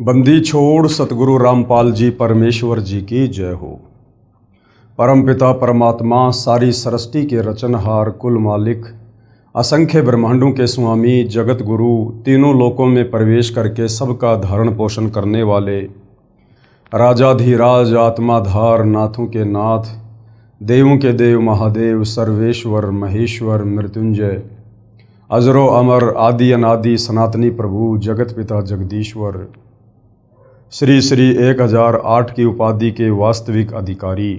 बंदी छोड़ सतगुरु रामपाल जी परमेश्वर जी की जय हो। परमपिता परमात्मा सारी सृष्टि के रचनहार कुल मालिक असंख्य ब्रह्मांडों के स्वामी जगत गुरु तीनों लोकों में प्रवेश करके सबका धारण पोषण करने वाले राजाधिराज आत्माधार नाथों के नाथ देवों के देव महादेव सर्वेश्वर महेश्वर मृत्युंजय अजरो अमर आदि अनादि सनातनी प्रभु जगत पिता जगदीश्वर श्री श्री 1008 की उपाधि के वास्तविक अधिकारी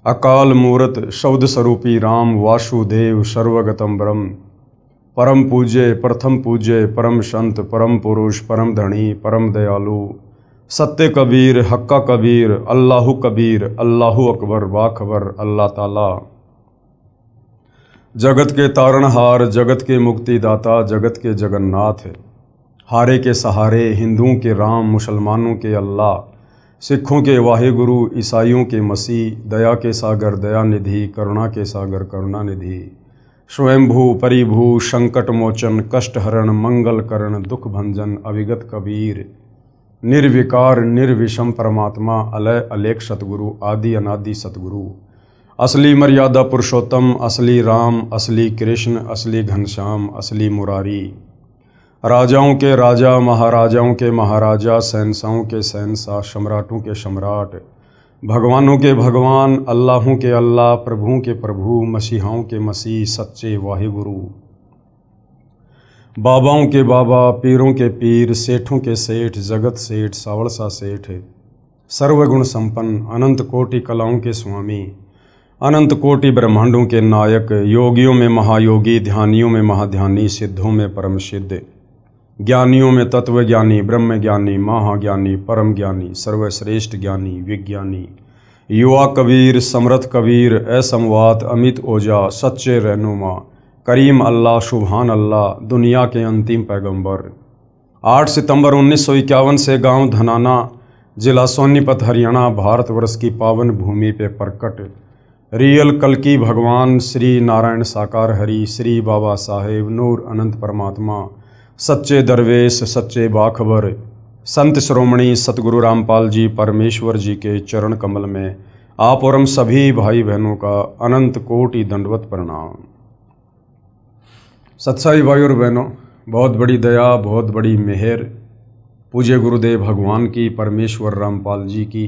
अकाल मूर्त शब्द स्वरूपी राम वासुदेव सर्वगतम ब्रह्म परम पूज्य प्रथम पूज्य परम संत परम पुरुष परम धनी परम दयालु सत्य कबीर हक्का कबीर अल्लाहु कबीर अल्लाहु अकबर बाखबर अल्लाह ताला जगत के तारणहार जगत के मुक्तिदाता जगत के जगन्नाथ हारे के सहारे हिंदुओं के राम मुसलमानों के अल्लाह सिखों के वाहिगुरु ईसाइयों के मसीह दया के सागर दयानिधि करुणा के सागर करुणानिधि स्वयंभू परिभू संकट मोचन कष्ट हरण मंगल करण दुख भंजन अविगत कबीर निर्विकार निर्विषम परमात्मा अलय अलेख सतगुरु आदि अनादि सतगुरु असली मर्यादा पुरुषोत्तम असली राम असली कृष्ण असली घनश्याम असली मुरारी राजाओं के राजा महाराजाओं के महाराजा शहंशाहों के शहंशाह सम्राटों के सम्राट भगवानों के भगवान अल्लाहों के अल्लाह प्रभुओं के प्रभु मसीहाओं के मसीह सच्चे वाहिगुरु बाबाओं के बाबा पीरों के पीर सेठों के सेठ जगत सेठ सावड़सा सेठ सर्वगुण संपन्न अनंत कोटि कलाओं के स्वामी अनंत कोटि ब्रह्मांडों के नायक योगियों में महायोगी ध्यानियों में महाध्यानी सिद्धों में परम सिद्ध ज्ञानियों में तत्वज्ञानी ब्रह्मज्ञानी महाज्ञानी परम ज्ञानी सर्वश्रेष्ठ ज्ञानी विज्ञानी युवा कबीर समर्थ कबीर असमवात अमित ओजा सच्चे रहनुमा करीम अल्लाह सुभान अल्लाह दुनिया के अंतिम पैगंबर 8 सितंबर 1951 से गांव धनाना जिला सोनीपत हरियाणा भारतवर्ष की पावन भूमि पे प्रकट रियल कल्कि भगवान श्री नारायण साकार हरि श्री बाबा साहेब नूर अनंत परमात्मा सच्चे दरवेश सच्चे बाखबर संत श्रोमणी सतगुरु रामपाल जी परमेश्वर जी के चरण कमल में आप और हम सभी भाई बहनों का अनंत कोटि दंडवत प्रणाम। सत्साई भाई और बहनों, बहुत बड़ी दया बहुत बड़ी मेहर पूज्य गुरुदेव भगवान की परमेश्वर रामपाल जी की,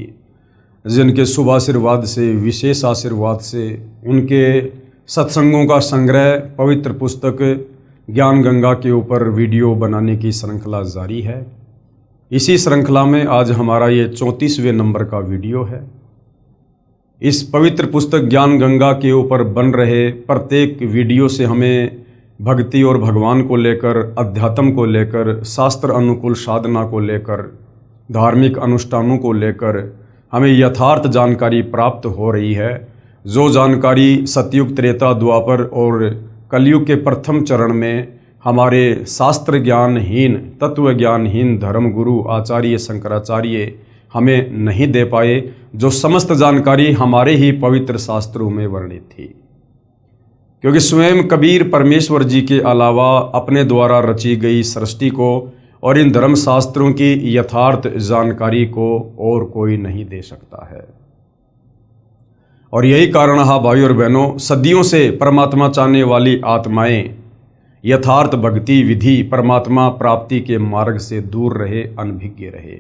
जिनके शुभ आशीर्वाद से विशेष आशीर्वाद से उनके सत्संगों का संग्रह पवित्र पुस्तक ज्ञान गंगा के ऊपर वीडियो बनाने की श्रृंखला जारी है। इसी श्रृंखला में आज हमारा ये 34वें नंबर का वीडियो है। इस पवित्र पुस्तक ज्ञान गंगा के ऊपर बन रहे प्रत्येक वीडियो से हमें भक्ति और भगवान को लेकर अध्यात्म को लेकर शास्त्र अनुकूल साधना को लेकर धार्मिक अनुष्ठानों को लेकर हमें यथार्थ जानकारी प्राप्त हो रही है। जो जानकारी सतयुग त्रेता द्वापर और कलयुग के प्रथम चरण में हमारे शास्त्र ज्ञानहीन तत्व ज्ञानहीन धर्मगुरु आचार्य शंकराचार्य हमें नहीं दे पाए, जो समस्त जानकारी हमारे ही पवित्र शास्त्रों में वर्णित थी। क्योंकि स्वयं कबीर परमेश्वर जी के अलावा अपने द्वारा रची गई सृष्टि को और इन धर्म शास्त्रों की यथार्थ जानकारी को और कोई नहीं दे सकता है। और यही कारण है भाई और बहनों, सदियों से परमात्मा चाहने वाली आत्माएं यथार्थ भक्ति विधि परमात्मा प्राप्ति के मार्ग से दूर रहे, अनभिज्ञ रहे।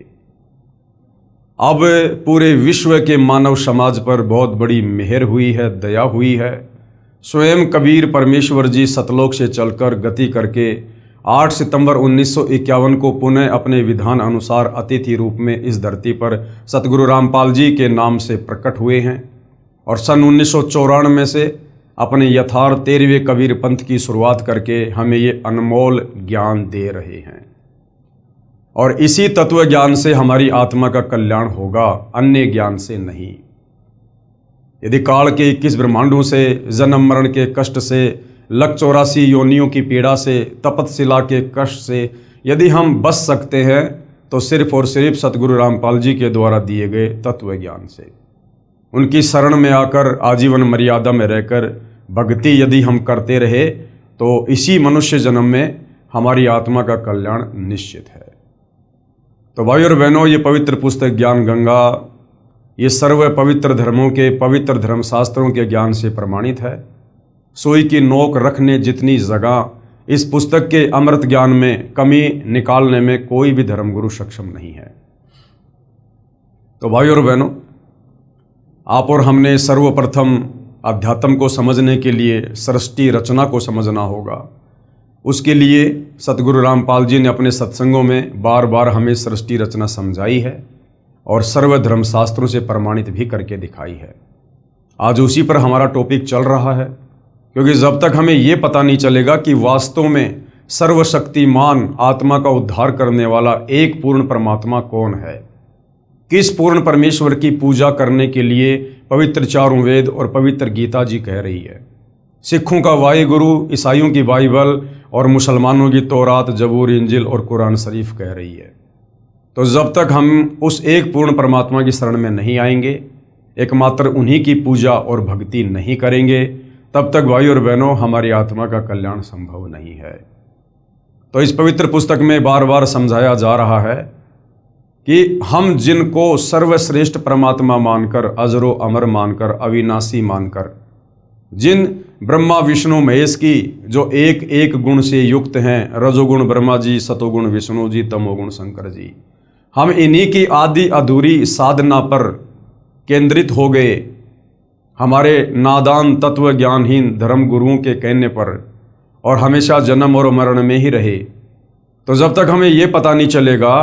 अब पूरे विश्व के मानव समाज पर बहुत बड़ी मेहर हुई है, दया हुई है। स्वयं कबीर परमेश्वर जी सतलोक से चलकर गति करके 8 सितंबर 1951 को पुनः अपने विधान अनुसार अतिथि रूप में इस धरती पर सतगुरु रामपाल जी के नाम से प्रकट हुए हैं और सन 1994 से अपने यथार्थ 13वें कबीर पंथ की शुरुआत करके हमें ये अनमोल ज्ञान दे रहे हैं। और इसी तत्व ज्ञान से हमारी आत्मा का कल्याण होगा, अन्य ज्ञान से नहीं। यदि काल के 21 ब्रह्मांडों से जन्म मरण के कष्ट से 184 योनियों की पीड़ा से तपतशिला के कष्ट से यदि हम बच सकते हैं तो सिर्फ और सिर्फ सतगुरु रामपाल जी के द्वारा दिए गए तत्व ज्ञान से, उनकी शरण में आकर आजीवन मर्यादा में रहकर भक्ति यदि हम करते रहे तो इसी मनुष्य जन्म में हमारी आत्मा का कल्याण निश्चित है। तो भाई और बहनों, ये पवित्र पुस्तक ज्ञान गंगा ये सर्व पवित्र धर्मों के पवित्र धर्मशास्त्रों के ज्ञान से प्रमाणित है। सुई की नोक रखने जितनी जगह इस पुस्तक के अमृत ज्ञान में कमी निकालने में कोई भी धर्मगुरु सक्षम नहीं है। तो भाई और बहनों, आप और हमने सर्वप्रथम अध्यात्म को समझने के लिए सृष्टि रचना को समझना होगा। उसके लिए सतगुरु रामपाल जी ने अपने सत्संगों में बार बार हमें सृष्टि रचना समझाई है और सर्व धर्मशास्त्रों से प्रमाणित भी करके दिखाई है। आज उसी पर हमारा टॉपिक चल रहा है, क्योंकि जब तक हमें ये पता नहीं चलेगा कि वास्तव में सर्वशक्तिमान आत्मा का उद्धार करने वाला एक पूर्ण परमात्मा कौन है, किस पूर्ण परमेश्वर की पूजा करने के लिए पवित्र चारों वेद और पवित्र गीता जी कह रही है, सिखों का वाहिगुरु, ईसाइयों की बाइबल और मुसलमानों की तौरात, जबूर, इंजिल और कुरान शरीफ कह रही है। तो जब तक हम उस एक पूर्ण परमात्मा की शरण में नहीं आएंगे, एकमात्र उन्हीं की पूजा और भक्ति नहीं करेंगे, तब तक भाई और बहनों हमारी आत्मा का कल्याण संभव नहीं है। तो इस पवित्र पुस्तक में बार बार समझाया जा रहा है कि हम जिनको सर्वश्रेष्ठ परमात्मा मानकर, अजरो अमर मानकर, अविनाशी मानकर, जिन ब्रह्मा विष्णु महेश की जो एक एक गुण से युक्त हैं, रजोगुण ब्रह्मा जी, सतोगुण विष्णु जी, तमोगुण शंकर जी, हम इन्हीं की आदि अधूरी साधना पर केंद्रित हो गए, हमारे नादान तत्व ज्ञानहीन धर्म गुरुओं के कहने पर, और हमेशा जन्म और मरण में ही रहे। तो जब तक हमें ये पता नहीं चलेगा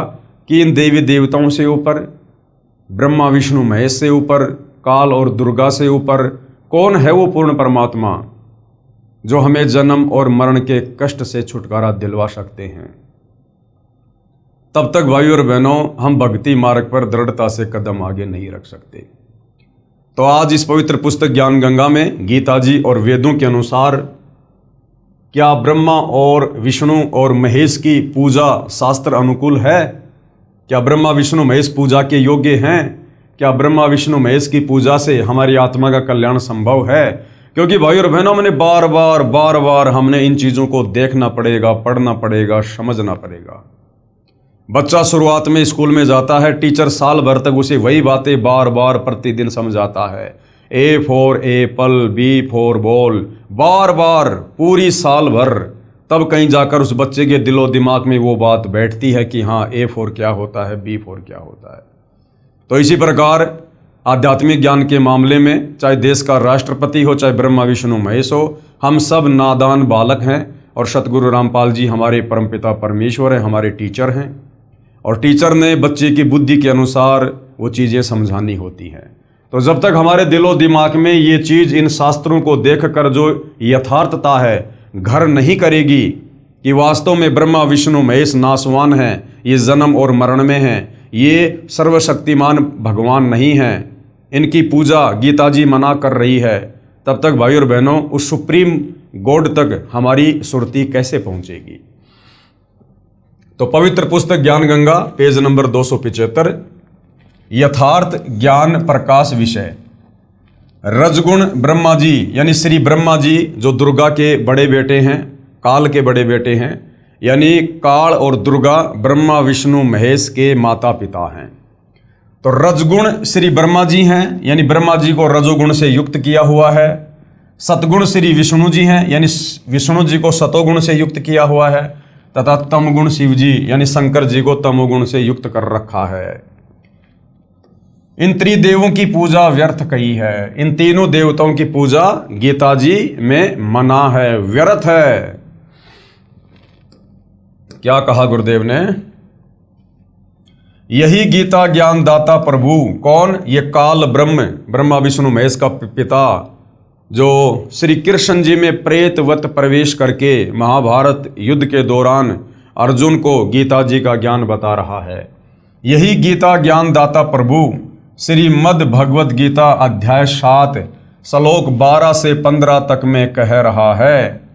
कि इन देवी देवताओं से ऊपर, ब्रह्मा विष्णु महेश से ऊपर, काल और दुर्गा से ऊपर कौन है वो पूर्ण परमात्मा जो हमें जन्म और मरण के कष्ट से छुटकारा दिलवा सकते हैं, तब तक भाई और बहनों हम भक्ति मार्ग पर दृढ़ता से कदम आगे नहीं रख सकते। तो आज इस पवित्र पुस्तक ज्ञान गंगा में गीता जी और वेदों के अनुसार क्या ब्रह्मा और विष्णु और महेश की पूजा शास्त्र अनुकूल है? क्या ब्रह्मा विष्णु महेश पूजा के योग्य हैं? क्या ब्रह्मा विष्णु महेश की पूजा से हमारी आत्मा का कल्याण संभव है? क्योंकि भाई और बहनों, हमने बार बार हमने इन चीज़ों को देखना पड़ेगा, पढ़ना पड़ेगा, समझना पड़ेगा। बच्चा शुरुआत में स्कूल में जाता है, टीचर साल भर तक उसे वही बातें बार बार प्रतिदिन समझाता है। A for apple, B for ball, बार बार पूरी साल भर, तब कहीं जाकर उस बच्चे के दिलो दिमाग में वो बात बैठती है कि हाँ, ए फॉर क्या होता है, बी फॉर क्या होता है। तो इसी प्रकार आध्यात्मिक ज्ञान के मामले में, चाहे देश का राष्ट्रपति हो, चाहे ब्रह्मा विष्णु महेश हो, हम सब नादान बालक हैं और सतगुरु रामपाल जी हमारे परमपिता परमेश्वर हैं, हमारे टीचर हैं, और टीचर ने बच्चे की बुद्धि के अनुसार वो चीज़ें समझानी होती हैं। तो जब तक हमारे दिलो दिमाग में ये चीज़ इन शास्त्रों को देखकर जो यथार्थता है घर नहीं करेगी कि वास्तव में ब्रह्मा विष्णु महेश नासवान हैं, ये जन्म और मरण में हैं, ये सर्वशक्तिमान भगवान नहीं हैं, इनकी पूजा गीता जी मना कर रही है, तब तक भाई और बहनों उस सुप्रीम गॉड तक हमारी सुरती कैसे पहुंचेगी? तो पवित्र पुस्तक ज्ञान गंगा पेज नंबर 275, यथार्थ ज्ञान प्रकाश विषय। रजगुण ब्रह्मा जी यानी श्री ब्रह्मा जी जो दुर्गा के बड़े बेटे हैं, काल के बड़े बेटे हैं, यानी काल और दुर्गा ब्रह्मा विष्णु महेश के माता पिता हैं। तो रजगुण श्री ब्रह्मा जी हैं, यानी ब्रह्मा जी को रजोगुण से युक्त किया हुआ है। सतगुण श्री विष्णु जी हैं, यानी विष्णु जी को सतोगुण से युक्त किया हुआ है, तथा तमगुण शिव जी यानी शंकर जी को तमोगुण से युक्त कर रखा है। इन त्रिदेवों की पूजा व्यर्थ कही है, इन तीनों देवताओं की पूजा गीता जी में मना है, व्यर्थ है। क्या कहा गुरुदेव ने? यही गीता ज्ञान दाता प्रभु कौन? ये काल ब्रह्मा विष्णु महेश का पिता, जो श्री कृष्ण जी में प्रेतवत प्रवेश करके महाभारत युद्ध के दौरान अर्जुन को गीता जी का ज्ञान बता रहा है। यही गीता ज्ञान दाता प्रभु श्रीमद् भगवद गीता अध्याय 7 श्लोक 12 से 15 तक में कह रहा है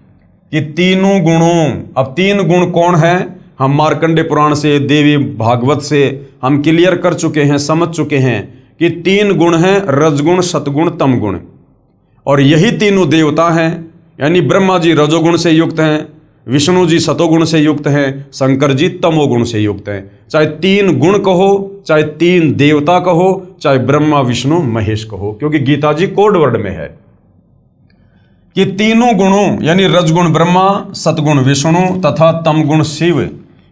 कि तीनों गुणों, अब 3 गुण कौन है? हम मार्कंडे पुराण से, देवी भागवत से हम क्लियर कर चुके हैं, समझ चुके हैं कि 3 गुण हैं, रजगुण, सतगुण, तमगुण। और यही तीनों देवता हैं, यानी ब्रह्मा जी रजोगुण से युक्त हैं, विष्णु जी सतोगुण से युक्त हैं, शंकर जी तमोगुण से युक्त हैं। चाहे 3 गुण कहो, चाहे 3 देवता कहो, चाहे ब्रह्मा विष्णु महेश कहो, क्योंकि गीता जी कोड वर्ड में है कि तीनों गुणों यानी रजगुण ब्रह्मा, सतगुण विष्णु तथा तमगुण शिव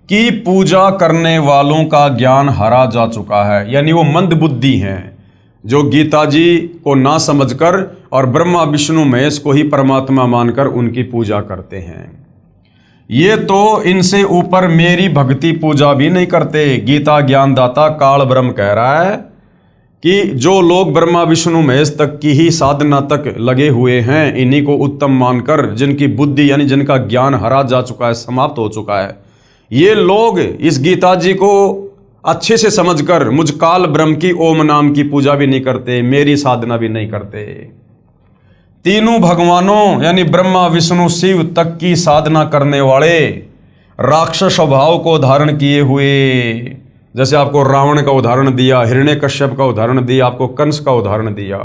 की पूजा करने वालों का ज्ञान हरा जा चुका है। यानी वो मंद बुद्धि हैं जो गीता जी को ना समझकर और ब्रह्मा विष्णु महेश को ही परमात्मा मानकर उनकी पूजा करते हैं। ये तो इनसे ऊपर मेरी भक्ति पूजा भी नहीं करते। गीता ज्ञानदाता काल ब्रह्म कह रहा है कि जो लोग ब्रह्मा विष्णु महेश तक की ही साधना तक लगे हुए हैं, इन्हीं को उत्तम मानकर, जिनकी बुद्धि यानी जिनका ज्ञान हरा जा चुका है, समाप्त हो चुका है, ये लोग इस गीता जी को अच्छे से समझकर मुझ काल ब्रह्म की ओम नाम की पूजा भी नहीं करते, मेरी साधना भी नहीं करते। तीनों भगवानों यानी ब्रह्मा विष्णु शिव तक की साधना करने वाले राक्षस स्वभाव को धारण किए हुए, जैसे आपको रावण का उदाहरण दिया, हिरण्यकश्यप का उदाहरण दिया, आपको कंस का उदाहरण दिया,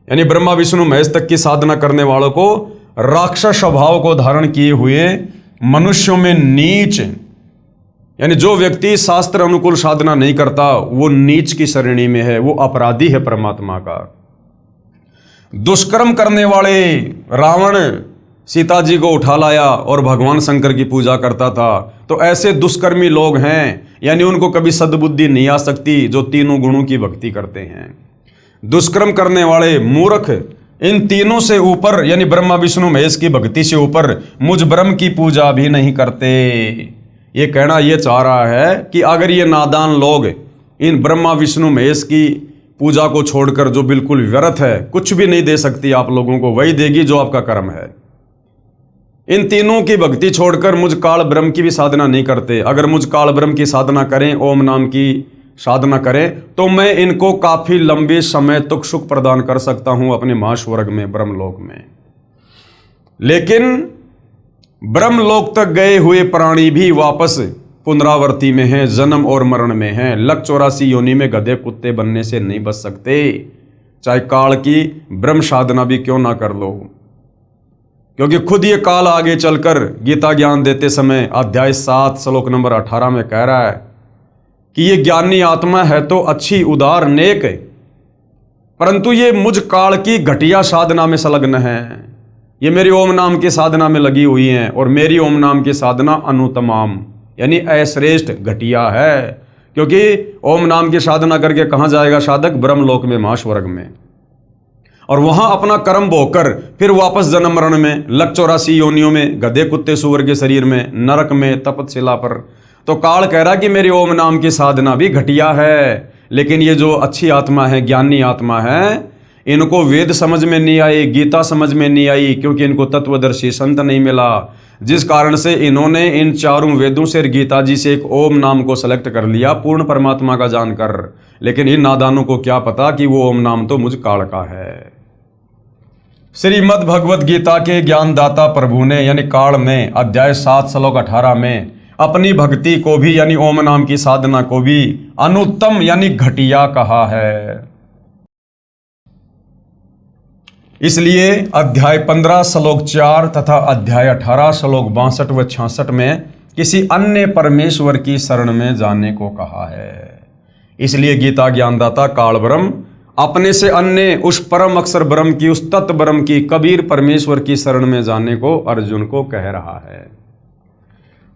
यानी ब्रह्मा विष्णु महेश तक की साधना करने वालों को राक्षस स्वभाव को धारण किए हुए मनुष्यों में नीच, यानी जो व्यक्ति शास्त्र अनुकूल साधना नहीं करता वो नीच की श्रेणी में है, वो अपराधी है परमात्मा का। दुष्कर्म करने वाले, रावण सीता जी को उठा लाया और भगवान शंकर की पूजा करता था, तो ऐसे दुष्कर्मी लोग हैं, यानी उनको कभी सद्बुद्धि नहीं आ सकती जो तीनों गुणों की भक्ति करते हैं। दुष्कर्म करने वाले मूर्ख इन तीनों से ऊपर यानी ब्रह्मा विष्णु महेश की भक्ति से ऊपर मुझ ब्रह्म की पूजा भी नहीं करते। ये कहना ये चाह रहा है कि अगर ये नादान लोग इन ब्रह्मा विष्णु महेश की पूजा को छोड़कर, जो बिल्कुल व्यर्थ है, कुछ भी नहीं दे सकती आप लोगों को, वही देगी जो आपका कर्म है, इन तीनों की भक्ति छोड़कर मुझ काल ब्रह्म की भी साधना नहीं करते, अगर मुझ काल ब्रह्म की साधना करें, ओम नाम की साधना करें, तो मैं इनको काफी लंबे समय तक सुख प्रदान कर सकता हूं अपने महास्वर्ग में, ब्रह्मलोक में। लेकिन ब्रह्मलोक तक गए हुए प्राणी भी वापस पुनरावृत्ति में हैं, जन्म और मरण में हैं, लक 84 योनि में गधे कुत्ते बनने से नहीं बच सकते, चाहे काल की ब्रह्म साधना भी क्यों ना कर लो। क्योंकि खुद ये काल आगे चलकर गीता ज्ञान देते समय अध्याय 7 श्लोक नंबर 18 में कह रहा है कि ये ज्ञानी आत्मा है तो अच्छी, उदार, नेक, परंतु ये मुझ काल की घटिया साधना में संलग्न है। ये मेरी ओम नाम की साधना में लगी हुई हैं और मेरी ओम नाम की साधना अनुतमाम यानी अश्रेष्ठ, घटिया है। क्योंकि ओम नाम की साधना करके कहाँ जाएगा साधक? ब्रह्मलोक में, महास्वर्ग में, और वहां अपना कर्म भोगकर फिर वापस जन्म मरण में, लक 84 योनियों में, गधे कुत्ते सूअर के शरीर में, नरक में, तपतशिला पर। तो काल कह रहा कि मेरी ओम नाम की साधना भी घटिया है, लेकिन ये जो अच्छी आत्मा है, ज्ञानी आत्मा है, इनको वेद समझ में नहीं आई, गीता समझ में नहीं आई, क्योंकि इनको तत्वदर्शी संत नहीं मिला, जिस कारण से इन्होंने इन चारों वेदों से, गीता जी से एक ओम नाम को सेलेक्ट कर लिया पूर्ण परमात्मा का जानकर। लेकिन इन नादानों को क्या पता कि वो ओम नाम तो मुझ काल का है। श्रीमद् भगवद गीता के ज्ञानदाता प्रभु ने यानी काल में अध्याय 7 श्लोक 18 में अपनी भक्ति को भी यानी ओम नाम की साधना को भी अनुत्तम यानी घटिया कहा है। इसलिए अध्याय 15 श्लोक 4 तथा अध्याय 18 श्लोक 62 व 66 में किसी अन्य परमेश्वर की शरण में जाने को कहा है। इसलिए गीता ज्ञानदाता काल ब्रह्म अपने से अन्य उस परम अक्षर ब्रह्म की, उस तत्व ब्रह्म की, कबीर परमेश्वर की शरण में जाने को अर्जुन को कह रहा है।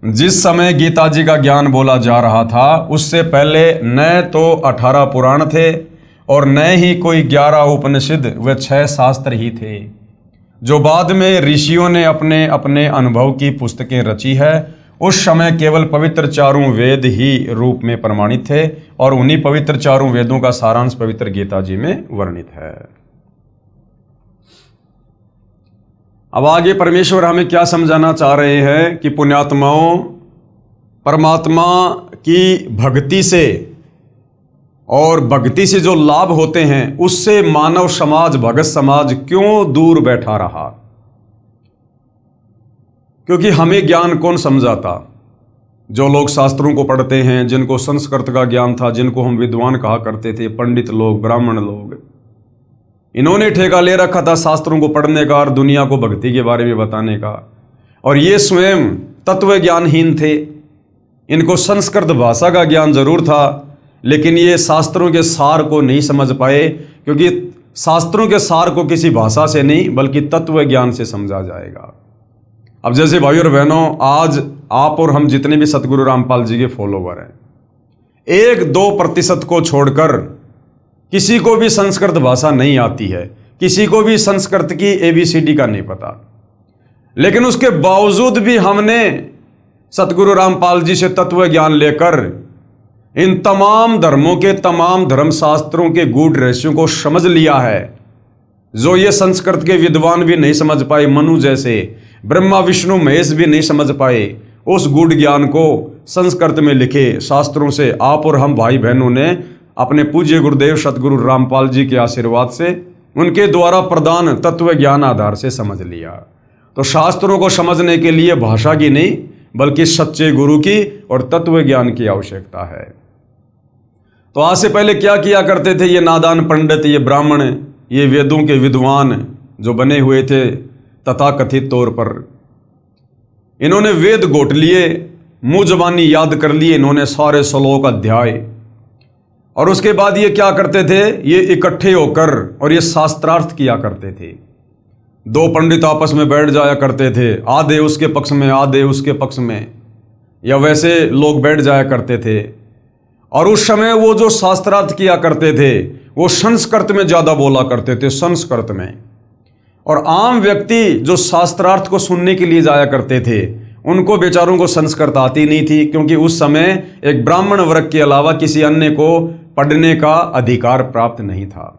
जिस समय गीता जी का ज्ञान बोला जा रहा था उससे पहले न तो 18 पुराण थे और न ही कोई 11 उपनिषद व 6 शास्त्र ही थे, जो बाद में ऋषियों ने अपने अपने अनुभव की पुस्तकें रची है। उस समय केवल पवित्र चारों वेद ही रूप में प्रमाणित थे और उन्हीं पवित्र चारों वेदों का सारांश पवित्र गीता जी में वर्णित है। अब आगे परमेश्वर हमें क्या समझाना चाह रहे हैं कि पुण्यात्माओं, परमात्मा की भक्ति से और भक्ति से जो लाभ होते हैं उससे मानव समाज, भगत समाज क्यों दूर बैठा रहा? क्योंकि हमें ज्ञान कौन समझाता? जो लोग शास्त्रों को पढ़ते हैं, जिनको संस्कृत का ज्ञान था, जिनको हम विद्वान कहा करते थे, पंडित लोग, ब्राह्मण लोग, इन्होंने ठेका ले रखा था शास्त्रों को पढ़ने का और दुनिया को भक्ति के बारे में बताने का। और ये स्वयं तत्व ज्ञानहीन थे। इनको संस्कृत भाषा का ज्ञान जरूर था, लेकिन ये शास्त्रों के सार को नहीं समझ पाए, क्योंकि शास्त्रों के सार को किसी भाषा से नहीं बल्कि तत्व ज्ञान से समझा जाएगा। अब जैसे भाइयों और बहनों, आज आप और हम जितने भी सतगुरु रामपाल जी के फॉलोवर हैं, 1-2% को छोड़कर किसी को भी संस्कृत भाषा नहीं आती है, किसी को भी संस्कृत की ABCD का नहीं पता। लेकिन उसके बावजूद भी हमने सतगुरु रामपाल जी से तत्व ज्ञान लेकर इन तमाम धर्मों के तमाम धर्मशास्त्रों के गूढ़ रहस्यों को समझ लिया है, जो ये संस्कृत के विद्वान भी नहीं समझ पाए, मनु जैसे, ब्रह्मा विष्णु महेश भी नहीं समझ पाए। उस गूढ़ ज्ञान को संस्कृत में लिखे शास्त्रों से आप और हम भाई बहनों ने अपने पूज्य गुरुदेव सतगुरु रामपाल जी के आशीर्वाद से, उनके द्वारा प्रदान तत्व ज्ञान आधार से समझ लिया। तो शास्त्रों को समझने के लिए भाषा की नहीं बल्कि सच्चे गुरु की और तत्व ज्ञान की आवश्यकता है। तो आज से पहले क्या किया करते थे ये नादान पंडित, ये ब्राह्मण, ये वेदों के विद्वान जो बने हुए थे तथाकथित तौर पर, इन्होंने वेद घोट लिए, मुंह जबानी याद कर लिए इन्होंने सारे श्लोक अध्याय, और उसके बाद ये क्या करते थे, ये इकट्ठे होकर और ये शास्त्रार्थ किया करते थे। 2 पंडित आपस में बैठ जाया करते थे, आधे उसके पक्ष में आधे उसके पक्ष में, या वैसे लोग बैठ जाया करते थे। और उस समय वो जो शास्त्रार्थ किया करते थे वो संस्कृत में ज़्यादा बोला करते थे, संस्कृत में। और आम व्यक्ति जो शास्त्रार्थ को सुनने के लिए जाया करते थे उनको बेचारों को संस्कृत आती नहीं थी, क्योंकि उस समय एक ब्राह्मण वर्ग के अलावा किसी अन्य को पढ़ने का अधिकार प्राप्त नहीं था।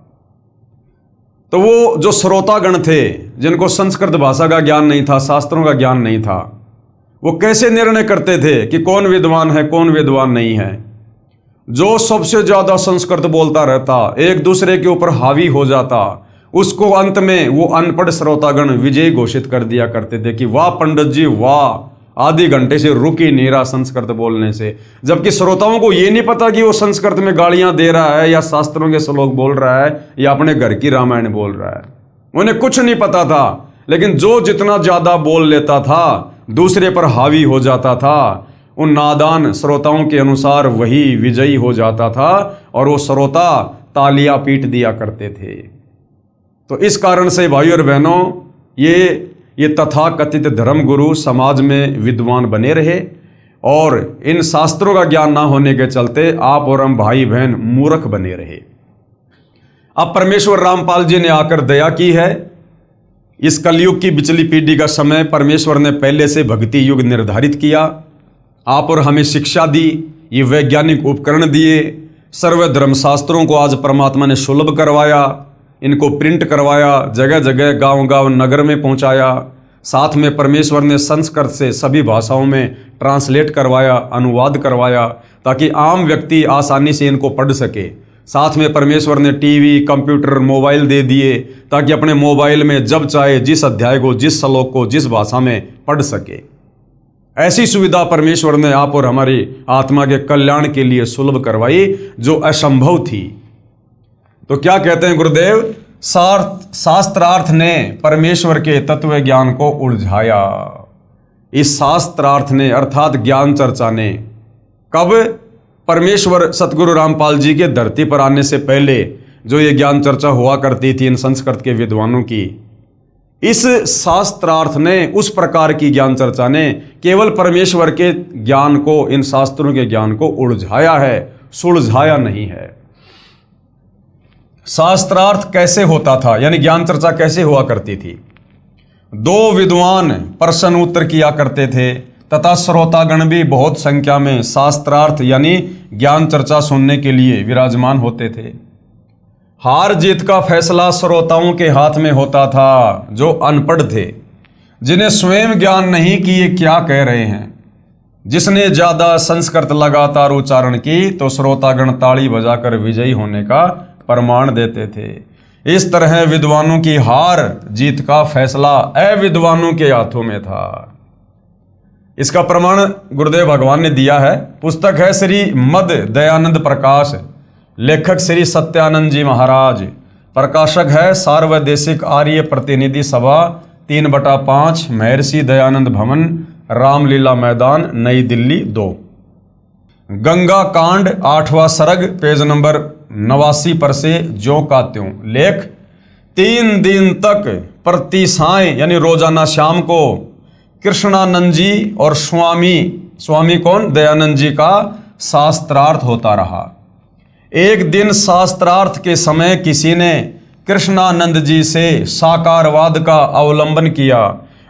तो वो जो श्रोतागण थे जिनको संस्कृत भाषा का ज्ञान नहीं था, शास्त्रों का ज्ञान नहीं था, वो कैसे निर्णय करते थे कि कौन विद्वान है कौन विद्वान नहीं है। जो सबसे ज़्यादा संस्कृत बोलता रहता, एक दूसरे के ऊपर हावी हो जाता, उसको अंत में वो अनपढ़ श्रोतागण विजयी घोषित कर दिया करते थे कि वाह पंडित जी वाह, आधे घंटे से रुक ही नहीं रहा संस्कृत बोलने से। जबकि श्रोताओं को ये नहीं पता कि वो संस्कृत में गालियां दे रहा है या शास्त्रों के श्लोक बोल रहा है या अपने घर की रामायण बोल रहा है, उन्हें कुछ नहीं पता था। लेकिन जो जितना ज़्यादा बोल लेता था दूसरे पर हावी हो जाता था, उन नादान श्रोताओं के अनुसार वही विजयी हो जाता था और वो श्रोता तालियां पीट दिया करते थे। तो इस कारण से भाइयों और बहनों, ये तथाकथित धर्म गुरु समाज में विद्वान बने रहे, और इन शास्त्रों का ज्ञान ना होने के चलते आप और हम भाई बहन मूर्ख बने रहे। अब परमेश्वर रामपाल जी ने आकर दया की है। इस कलयुग की बिचली पीढ़ी का समय परमेश्वर ने पहले से भक्ति युग निर्धारित किया, आप और हमें शिक्षा दी, ये वैज्ञानिक उपकरण दिए, सर्व धर्मशास्त्रों को आज परमात्मा ने सुलभ करवाया, इनको प्रिंट करवाया, जगह जगह गांव-गांव नगर में पहुंचाया। साथ में परमेश्वर ने संस्कृत से सभी भाषाओं में ट्रांसलेट करवाया, अनुवाद करवाया, ताकि आम व्यक्ति आसानी से इनको पढ़ सके। साथ में परमेश्वर ने टीवी, कंप्यूटर, मोबाइल दे दिए, ताकि अपने मोबाइल में जब चाहे जिस अध्याय को, जिस श्लोक को, जिस भाषा में पढ़ सके। ऐसी सुविधा परमेश्वर ने आप और हमारी आत्मा के कल्याण के लिए सुलभ करवाई, जो असंभव थी। तो क्या कहते हैं गुरुदेव, शास्त्रार्थ ने परमेश्वर के तत्व ज्ञान को उलझाया। इस शास्त्रार्थ ने अर्थात ज्ञान चर्चा ने कब, परमेश्वर सतगुरु रामपाल जी के धरती पर आने से पहले जो ये ज्ञान चर्चा हुआ करती थी इन संस्कृत के विद्वानों की, इस शास्त्रार्थ ने, उस प्रकार की ज्ञान चर्चा ने केवल परमेश्वर के ज्ञान को, इन शास्त्रों के ज्ञान को उलझाया है, सुलझाया नहीं है। शास्त्रार्थ कैसे होता था, यानी ज्ञान चर्चा कैसे हुआ करती थी? 2 विद्वान प्रश्न उत्तर किया करते थे तथा श्रोतागण भी बहुत संख्या में शास्त्रार्थ यानी ज्ञान चर्चा सुनने के लिए विराजमान होते थे। हार जीत का फैसला श्रोताओं के हाथ में होता था, जो अनपढ़ थे, जिन्हें स्वयं ज्ञान नहीं कि ये क्या कह रहे हैं। जिसने ज्यादा संस्कृत लगातार उच्चारण की तो श्रोतागण ताली बजाकर विजयी होने का प्रमाण देते थे। इस तरह विद्वानों की हार जीत का फैसला अविद्वानों के हाथों में था। इसका प्रमाण गुरुदेव भगवान ने दिया है। पुस्तक है श्री मद दयानंद प्रकाश, लेखक श्री सत्यानंद जी महाराज, प्रकाशक है सार्वदेशिक आर्य प्रतिनिधि सभा 3/5 महर्षि दयानंद भवन, रामलीला मैदान, नई दिल्ली 2। गंगा कांड 8वां सर्ग, पेज नंबर 89 पर से ज्यों का त्यों। लेख 3 दिन तक प्रति साय यानी रोजाना शाम को कृष्णानंद जी और स्वामी कौन, दयानंद जी का शास्त्रार्थ होता रहा। एक दिन शास्त्रार्थ के समय किसी ने कृष्णानंद जी से साकारवाद का अवलंबन किया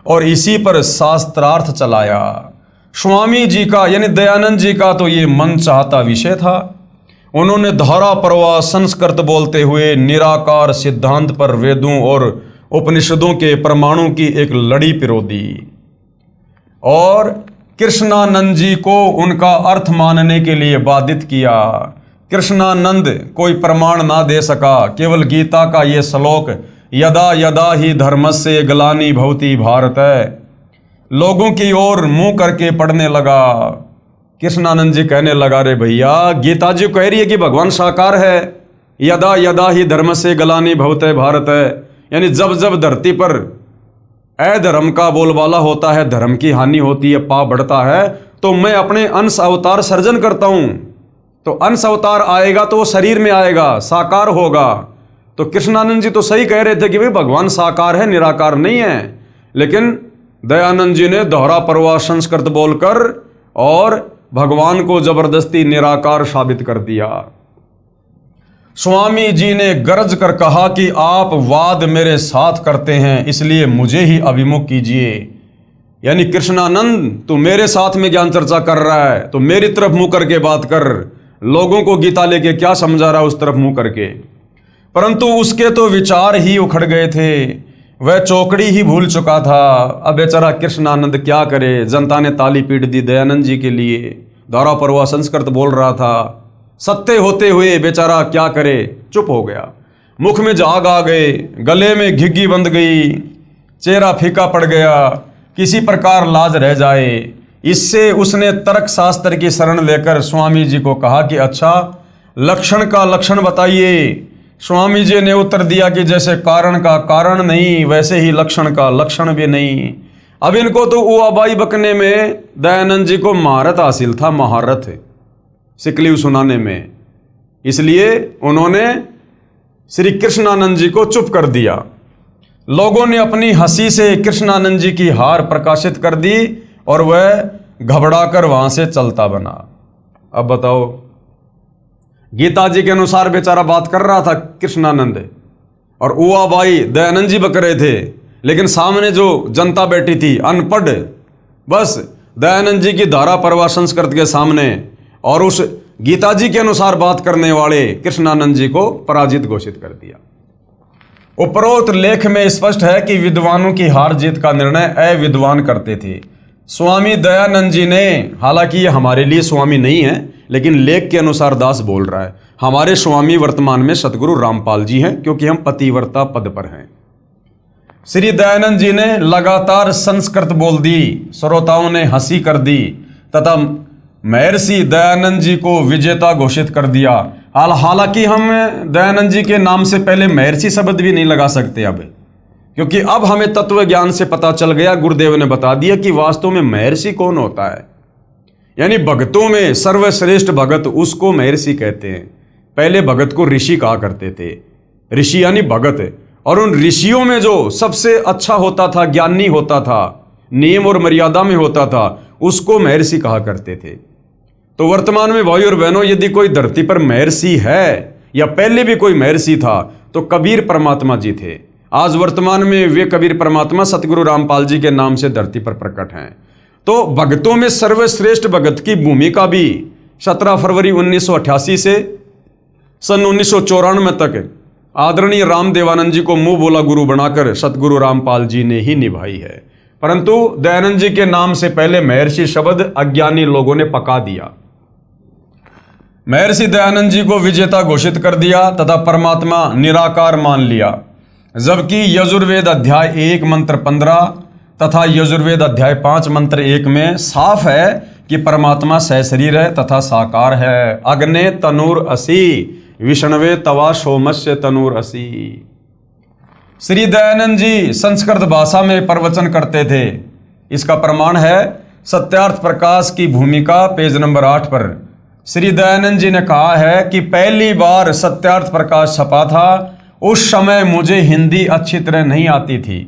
और इसी पर शास्त्रार्थ चलाया। स्वामी जी का यानी दयानंद जी का तो ये मन चाहता विषय था। उन्होंने धारा प्रवाह संस्कृत बोलते हुए निराकार सिद्धांत पर वेदों और उपनिषदों के प्रमाणों की एक लड़ी पिरो दी और कृष्णानंद जी को उनका अर्थ मानने के लिए बाधित किया। कृष्णानंद कोई प्रमाण ना दे सका, केवल गीता का ये श्लोक यदा यदा ही धर्मस्य ग्लानि भवति भारत लोगों की ओर मुंह करके पढ़ने लगा। कृष्णानंद जी कहने लगा, रे भैया गीता जी कह रही है कि भगवान साकार है, यदा यदा ही धर्मस्य ग्लानि भवति भारत, यानी जब जब धरती पर अधर्म का बोलबाला होता है, धर्म की हानि होती है, पाप बढ़ता है, तो मैं अपने अंश अवतार सर्जन करता हूं। तो अंश अवतार आएगा तो वो शरीर में आएगा, साकार होगा। तो कृष्णानंद जी तो सही कह रहे थे कि भाई भगवान साकार है, निराकार नहीं है। लेकिन दयानंद जी ने दोहरा प्रवाह संस्कृत बोलकर और भगवान को जबरदस्ती निराकार साबित कर दिया। स्वामी जी ने गरज कर कहा कि आप वाद मेरे साथ करते हैं, इसलिए मुझे ही अभिमुख कीजिए। यानी कृष्णानंद तू मेरे साथ में ज्ञान चर्चा कर रहा है तो मेरी तरफ मुंह करके बात कर। लोगों को गीता लेके क्या समझा रहा है उस तरफ मुंह करके। परंतु उसके तो विचार ही उखड़ गए थे, वह चौकड़ी ही भूल चुका था। अब बेचारा कृष्णानंद क्या करे, जनता ने ताली पीट दी दयानंद जी के लिए। दौरा परवा संस्कृत बोल रहा था, सत्य होते हुए बेचारा क्या करे, चुप हो गया। मुख में झाग आ गए, गले में घिग्गी बंध गई, चेहरा फीका पड़ गया, किसी प्रकार लाज रह जाए। इससे उसने तर्क शास्त्र की शरण लेकर स्वामी जी को कहा कि अच्छा लक्षण का लक्षण बताइए। स्वामी जी ने उत्तर दिया कि जैसे कारण का कारण नहीं वैसे ही लक्षण का लक्षण भी नहीं। अब इनको तो उआबाई बकने में दयानंद जी को महारत हासिल था, महारत सिकलीव सुनाने में। इसलिए उन्होंने श्री कृष्णानंद जी को चुप कर दिया। लोगों ने अपनी हंसी से कृष्णानंद जी की हार प्रकाशित कर दी और वह घबराकर वहां से चलता बना। अब बताओ, गीता जी के अनुसार बेचारा बात कर रहा था कृष्णानंद और उआबाई दयानंद जी बक रहे थे, लेकिन सामने जो जनता बैठी थी अनपढ़, बस दयानंद जी की धारा प्रवाह संस्कृत के सामने और उस गीता जी के अनुसार बात करने वाले कृष्णानंद जी को पराजित घोषित कर दिया। उपरोक्त लेख में स्पष्ट है कि विद्वानों की हार जीत का निर्णय अविद्वान करते थे। स्वामी दयानंद जी ने, हालांकि ये हमारे लिए स्वामी नहीं है, लेकिन लेख के अनुसार दास बोल रहा है, हमारे स्वामी वर्तमान में सतगुरु रामपाल जी हैं, क्योंकि हम पतिव्रता पद पर हैं। श्री दयानंद जी ने लगातार संस्कृत बोल दी, श्रोताओं ने हंसी कर दी तथा महर्षि दयानंद जी को विजेता घोषित कर दिया। हालांकि हम दयानंद जी के नाम से पहले महर्षि शब्द भी नहीं लगा सकते अब, क्योंकि अब हमें तत्व ज्ञान से पता चल गया, गुरुदेव ने बता दिया कि वास्तव में महर्षि कौन होता है। यानी भगतों में सर्वश्रेष्ठ भगत उसको महर्षि कहते हैं। पहले भगत को ऋषि कहा करते थे, ऋषि यानी भगत। और उन ऋषियों में जो सबसे अच्छा होता था, ज्ञानी होता था, नियम और मर्यादा में होता था, उसको महर्षि कहा करते थे। तो वर्तमान में भाई और बहनों, यदि कोई धरती पर महर्षि है या पहले भी कोई महर्षि था तो कबीर परमात्मा जी थे। आज वर्तमान में वे कबीर परमात्मा सतगुरु रामपाल जी के नाम से धरती पर प्रकट हैं। तो भक्तों में सर्वश्रेष्ठ भगत की भूमिका भी 17 फरवरी 1988 से सन 1994 तक आदरणीय रामदेवानंद जी को मुंह बोला गुरु बनाकर सतगुरु रामपाल जी ने ही निभाई है। परंतु दयानंद जी के नाम से पहले महर्षि शब्द अज्ञानी लोगों ने पका दिया। महर्षि दयानंद जी को विजेता घोषित कर दिया तथा परमात्मा निराकार मान लिया, जबकि यजुर्वेद अध्याय 1 मंत्र 15 तथा यजुर्वेद अध्याय 5 मंत्र 1 में साफ है कि परमात्मा सहशरीर है तथा साकार है। अग्ने तनुर असि विष्णवे तवा सोमस्य तनुर असि। श्री दयानंद जी संस्कृत भाषा में प्रवचन करते थे। इसका प्रमाण है सत्यार्थ प्रकाश की भूमिका पेज नंबर 8 पर। श्री दयानंद जी ने कहा है कि पहली बार सत्यार्थ प्रकाश छपा था, उस समय मुझे हिंदी अच्छी तरह नहीं आती थी,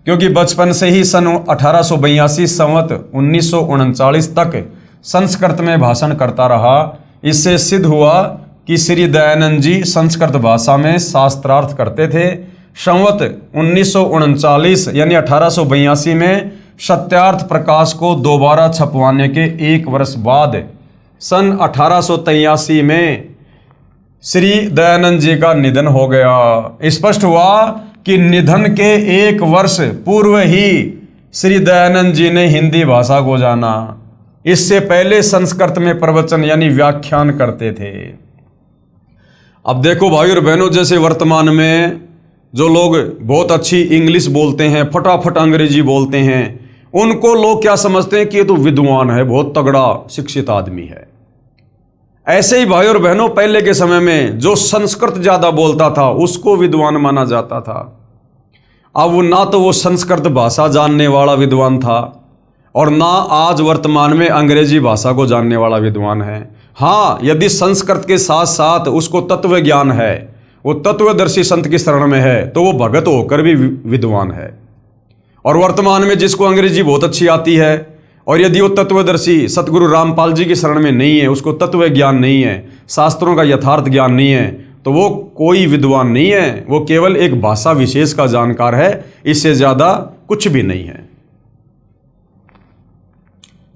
क्योंकि बचपन से ही सन 1882 संवत 1939 तक संस्कृत में भाषण करता रहा। इससे सिद्ध हुआ कि श्री दयानंद जी संस्कृत भाषा में शास्त्रार्थ करते थे। संवत 1939 यानी 1882 में सत्यार्थ प्रकाश को दोबारा छपवाने के 1 वर्ष बाद सन 1883 में श्री दयानंद जी का निधन हो गया। स्पष्ट हुआ कि निधन के 1 वर्ष पूर्व ही श्री दयानंद जी ने हिंदी भाषा को जाना। इससे पहले संस्कृत में प्रवचन यानी व्याख्यान करते थे। अब देखो भाई और बहनों, जैसे वर्तमान में जो लोग बहुत अच्छी इंग्लिश बोलते हैं, फटाफट अंग्रेजी बोलते हैं, उनको लोग क्या समझते हैं कि ये तो विद्वान है, बहुत तगड़ा शिक्षित आदमी है। ऐसे ही भाई और बहनों, पहले के समय में जो संस्कृत ज़्यादा बोलता था उसको विद्वान माना जाता था। अब वो ना तो वो संस्कृत भाषा जानने वाला विद्वान था और ना आज वर्तमान में अंग्रेजी भाषा को जानने वाला विद्वान है। हाँ, यदि संस्कृत के साथ साथ उसको तत्व ज्ञान है, वो तत्वदर्शी संत की शरण में है, तो वो भगत होकर भी विद्वान है। और वर्तमान में जिसको अंग्रेजी बहुत अच्छी आती है और यदि वो तत्वदर्शी सतगुरु रामपाल जी की शरण में नहीं है, उसको तत्व ज्ञान नहीं है, शास्त्रों का यथार्थ ज्ञान नहीं है, तो वो कोई विद्वान नहीं है, वो केवल एक भाषा विशेष का जानकार है, इससे ज़्यादा कुछ भी नहीं है।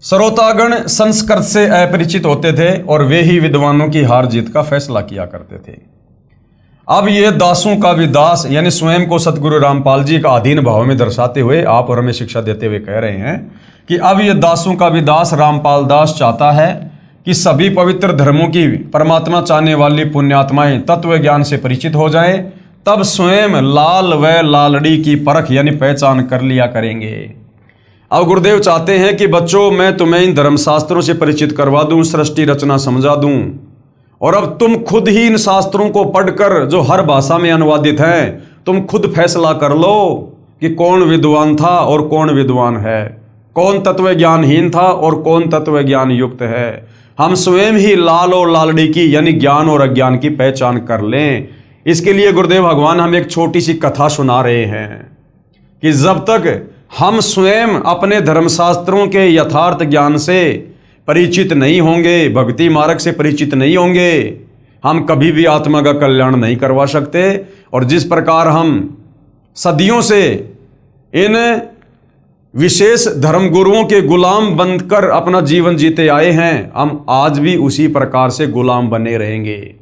श्रोतागण संस्कृत से अपरिचित होते थे और वे ही विद्वानों की हार जीत का फैसला किया करते थे। अब ये दासों का भी दास यानी स्वयं को सतगुरु रामपाल जी का अधीन भाव में दर्शाते हुए आप और हमें शिक्षा देते हुए कह रहे हैं कि अब ये दासों का भी दास रामपाल दास चाहता है कि सभी पवित्र धर्मों की परमात्मा चाहने वाली पुण्यात्माएं तत्व ज्ञान से परिचित हो जाएं, तब स्वयं लाल व लालड़ी की परख यानी पहचान कर लिया करेंगे। अब गुरुदेव चाहते हैं कि बच्चों, मैं तुम्हें इन धर्मशास्त्रों से परिचित करवा दूं, सृष्टि रचना समझा दूं, और अब तुम खुद ही इन शास्त्रों को पढ़कर जो हर भाषा में अनुवादित हैं, तुम खुद फैसला कर लो कि कौन विद्वान था और कौन विद्वान है, कौन तत्व ज्ञानहीन था और कौन तत्व ज्ञान युक्त है। हम स्वयं ही लाल और लालड़ी की यानी ज्ञान और अज्ञान की पहचान कर लें। इसके लिए गुरुदेव भगवान हम एक छोटी सी कथा सुना रहे हैं कि जब तक हम स्वयं अपने धर्मशास्त्रों के यथार्थ ज्ञान से परिचित नहीं होंगे, भक्ति मार्ग से परिचित नहीं होंगे, हम कभी भी आत्मा का कल्याण नहीं करवा सकते। और जिस प्रकार हम सदियों से इन विशेष धर्मगुरुओं के गुलाम बनकर अपना जीवन जीते आए हैं, हम आज भी उसी प्रकार से गुलाम बने रहेंगे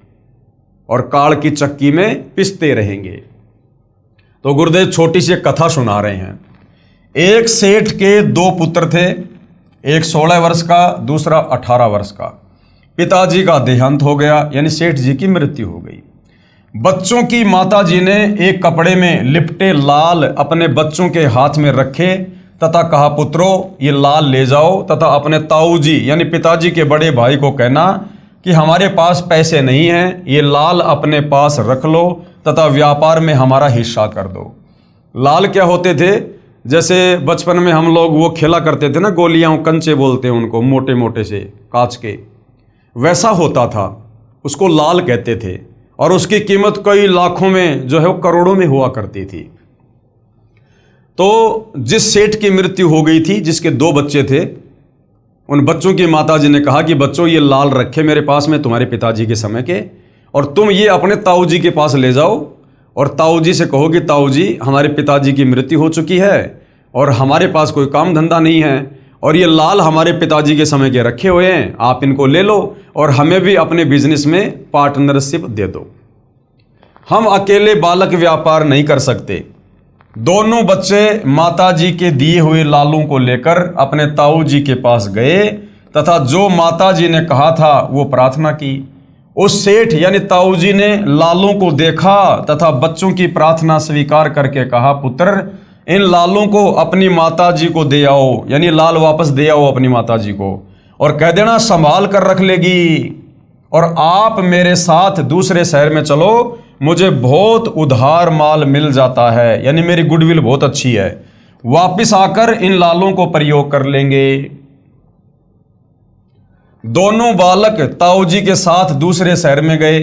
और काल की चक्की में पिसते रहेंगे। तो गुरुदेव छोटी सी एक कथा सुना रहे हैं। एक सेठ के 2 पुत्र थे, एक 16 वर्ष का, दूसरा 18 वर्ष का। पिताजी का देहांत हो गया यानी सेठ जी की मृत्यु हो गई। बच्चों की माताजी ने एक कपड़े में लिपटे लाल अपने बच्चों के हाथ में रखे तथा कहा, पुत्रों ये लाल ले जाओ तथा अपने ताऊ जी यानी पिताजी के बड़े भाई को कहना कि हमारे पास पैसे नहीं हैं, ये लाल अपने पास रख लो तथा व्यापार में हमारा हिस्सा कर दो। लाल क्या होते थे? जैसे बचपन में हम लोग वो खेला करते थे ना, गोलियां, कंचे बोलते हैं उनको, मोटे मोटे से कांच के, वैसा होता था, उसको लाल कहते थे। और उसकी कीमत कई लाखों में जो है वो करोड़ों में हुआ करती थी। तो जिस सेठ की मृत्यु हो गई थी, जिसके 2 बच्चे थे, उन बच्चों की माताजी ने कहा कि बच्चों ये लाल रखे मेरे पास में तुम्हारे पिताजी के समय के, और तुम ये अपने ताऊ जी के पास ले जाओ और ताऊ जी से कहो कि ताऊ जी हमारे पिताजी की मृत्यु हो चुकी है और हमारे पास कोई काम धंधा नहीं है और ये लाल हमारे पिताजी के समय के रखे हुए हैं, आप इनको ले लो और हमें भी अपने बिजनेस में पार्टनरशिप दे दो। हम अकेले बालक व्यापार नहीं कर सकते। दोनों बच्चे माताजी के दिए हुए लालों को लेकर अपने ताऊ जी के पास गए तथा जो माताजी ने कहा था वो प्रार्थना की। उस सेठ यानी ताऊ जी ने लालों को देखा तथा बच्चों की प्रार्थना स्वीकार करके कहा, पुत्र इन लालों को अपनी माताजी को दे आओ, यानी लाल वापस दे आओ अपनी माताजी को और कह देना संभाल कर रख लेगी, और आप मेरे साथ दूसरे शहर में चलो, मुझे बहुत उधार माल मिल जाता है, यानी मेरी गुडविल बहुत अच्छी है, वापिस आकर इन लालों को प्रयोग कर लेंगे। दोनों बालक ताऊ जी के साथ दूसरे शहर में गए।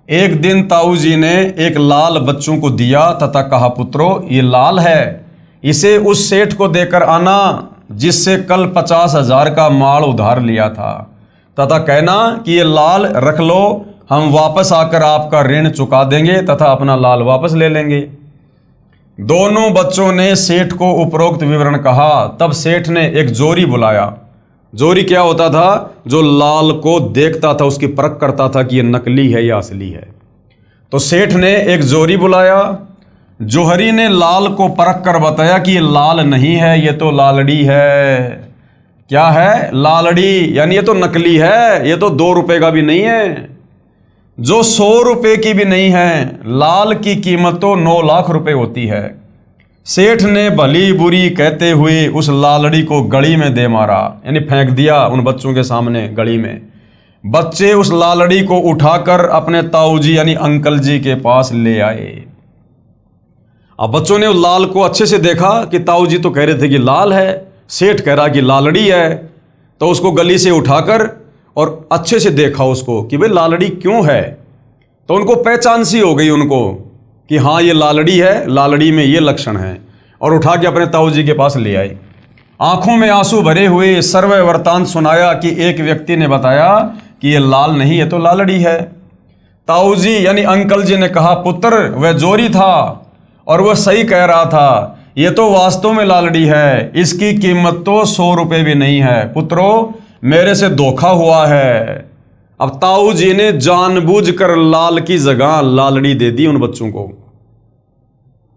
एक दिन ताऊ जी ने एक लाल बच्चों को दिया तथा कहा, पुत्रो ये लाल है, इसे उस सेठ को देकर आना जिससे कल 50,000 का माल उधार लिया था, तथा कहना कि ये लाल रख लो, हम वापस आकर आपका ऋण चुका देंगे तथा अपना लाल वापस ले लेंगे। दोनों बच्चों ने सेठ को उपरोक्त विवरण कहा। तब सेठ ने एक जोरी बुलाया। जोरी क्या होता था? जो लाल को देखता था, उसकी परख करता था कि ये नकली है या असली है। तो सेठ ने एक जोरी बुलाया। जोहरी ने लाल को परख कर बताया कि ये लाल नहीं है, ये तो लालड़ी है। क्या है? लालड़ी, यानी ये तो नकली है, ये तो 2 रुपए का भी नहीं है, जो 100 रुपए की भी नहीं है। लाल की कीमत तो 9 लाख रुपए होती है। सेठ ने भली बुरी कहते हुए उस लालड़ी को गली में दे मारा, यानी फेंक दिया उन बच्चों के सामने गली में। बच्चे उस लालड़ी को उठाकर अपने ताऊ जी यानी अंकल जी के पास ले आए। अब बच्चों ने उस लाल को अच्छे से देखा कि ताऊ जी तो कह रहे थे कि लाल है, सेठ कह रहा कि लालड़ी है। तो उसको गली से उठाकर और अच्छे से देखा उसको कि भाई लालड़ी क्यों है। तो उनको पहचान सी हो गई उनको कि हाँ ये लालड़ी है, लालड़ी में ये लक्षण है, और उठा के अपने ताऊ जी के पास ले आए। आंखों में आंसू भरे हुए सर्व वृतांत सुनाया कि एक व्यक्ति ने बताया कि ये लाल नहीं, ये तो लालड़ी है। ताऊ जी यानी अंकल जी ने कहा, पुत्र वह जोरी था और वह सही कह रहा था, ये तो वास्तव में लालड़ी है, इसकी कीमत तो 100 रुपए भी नहीं है। पुत्रों मेरे से धोखा हुआ है। अब ताऊ जी ने जानबूझकर लाल की जगह लालड़ी दे दी उन बच्चों को।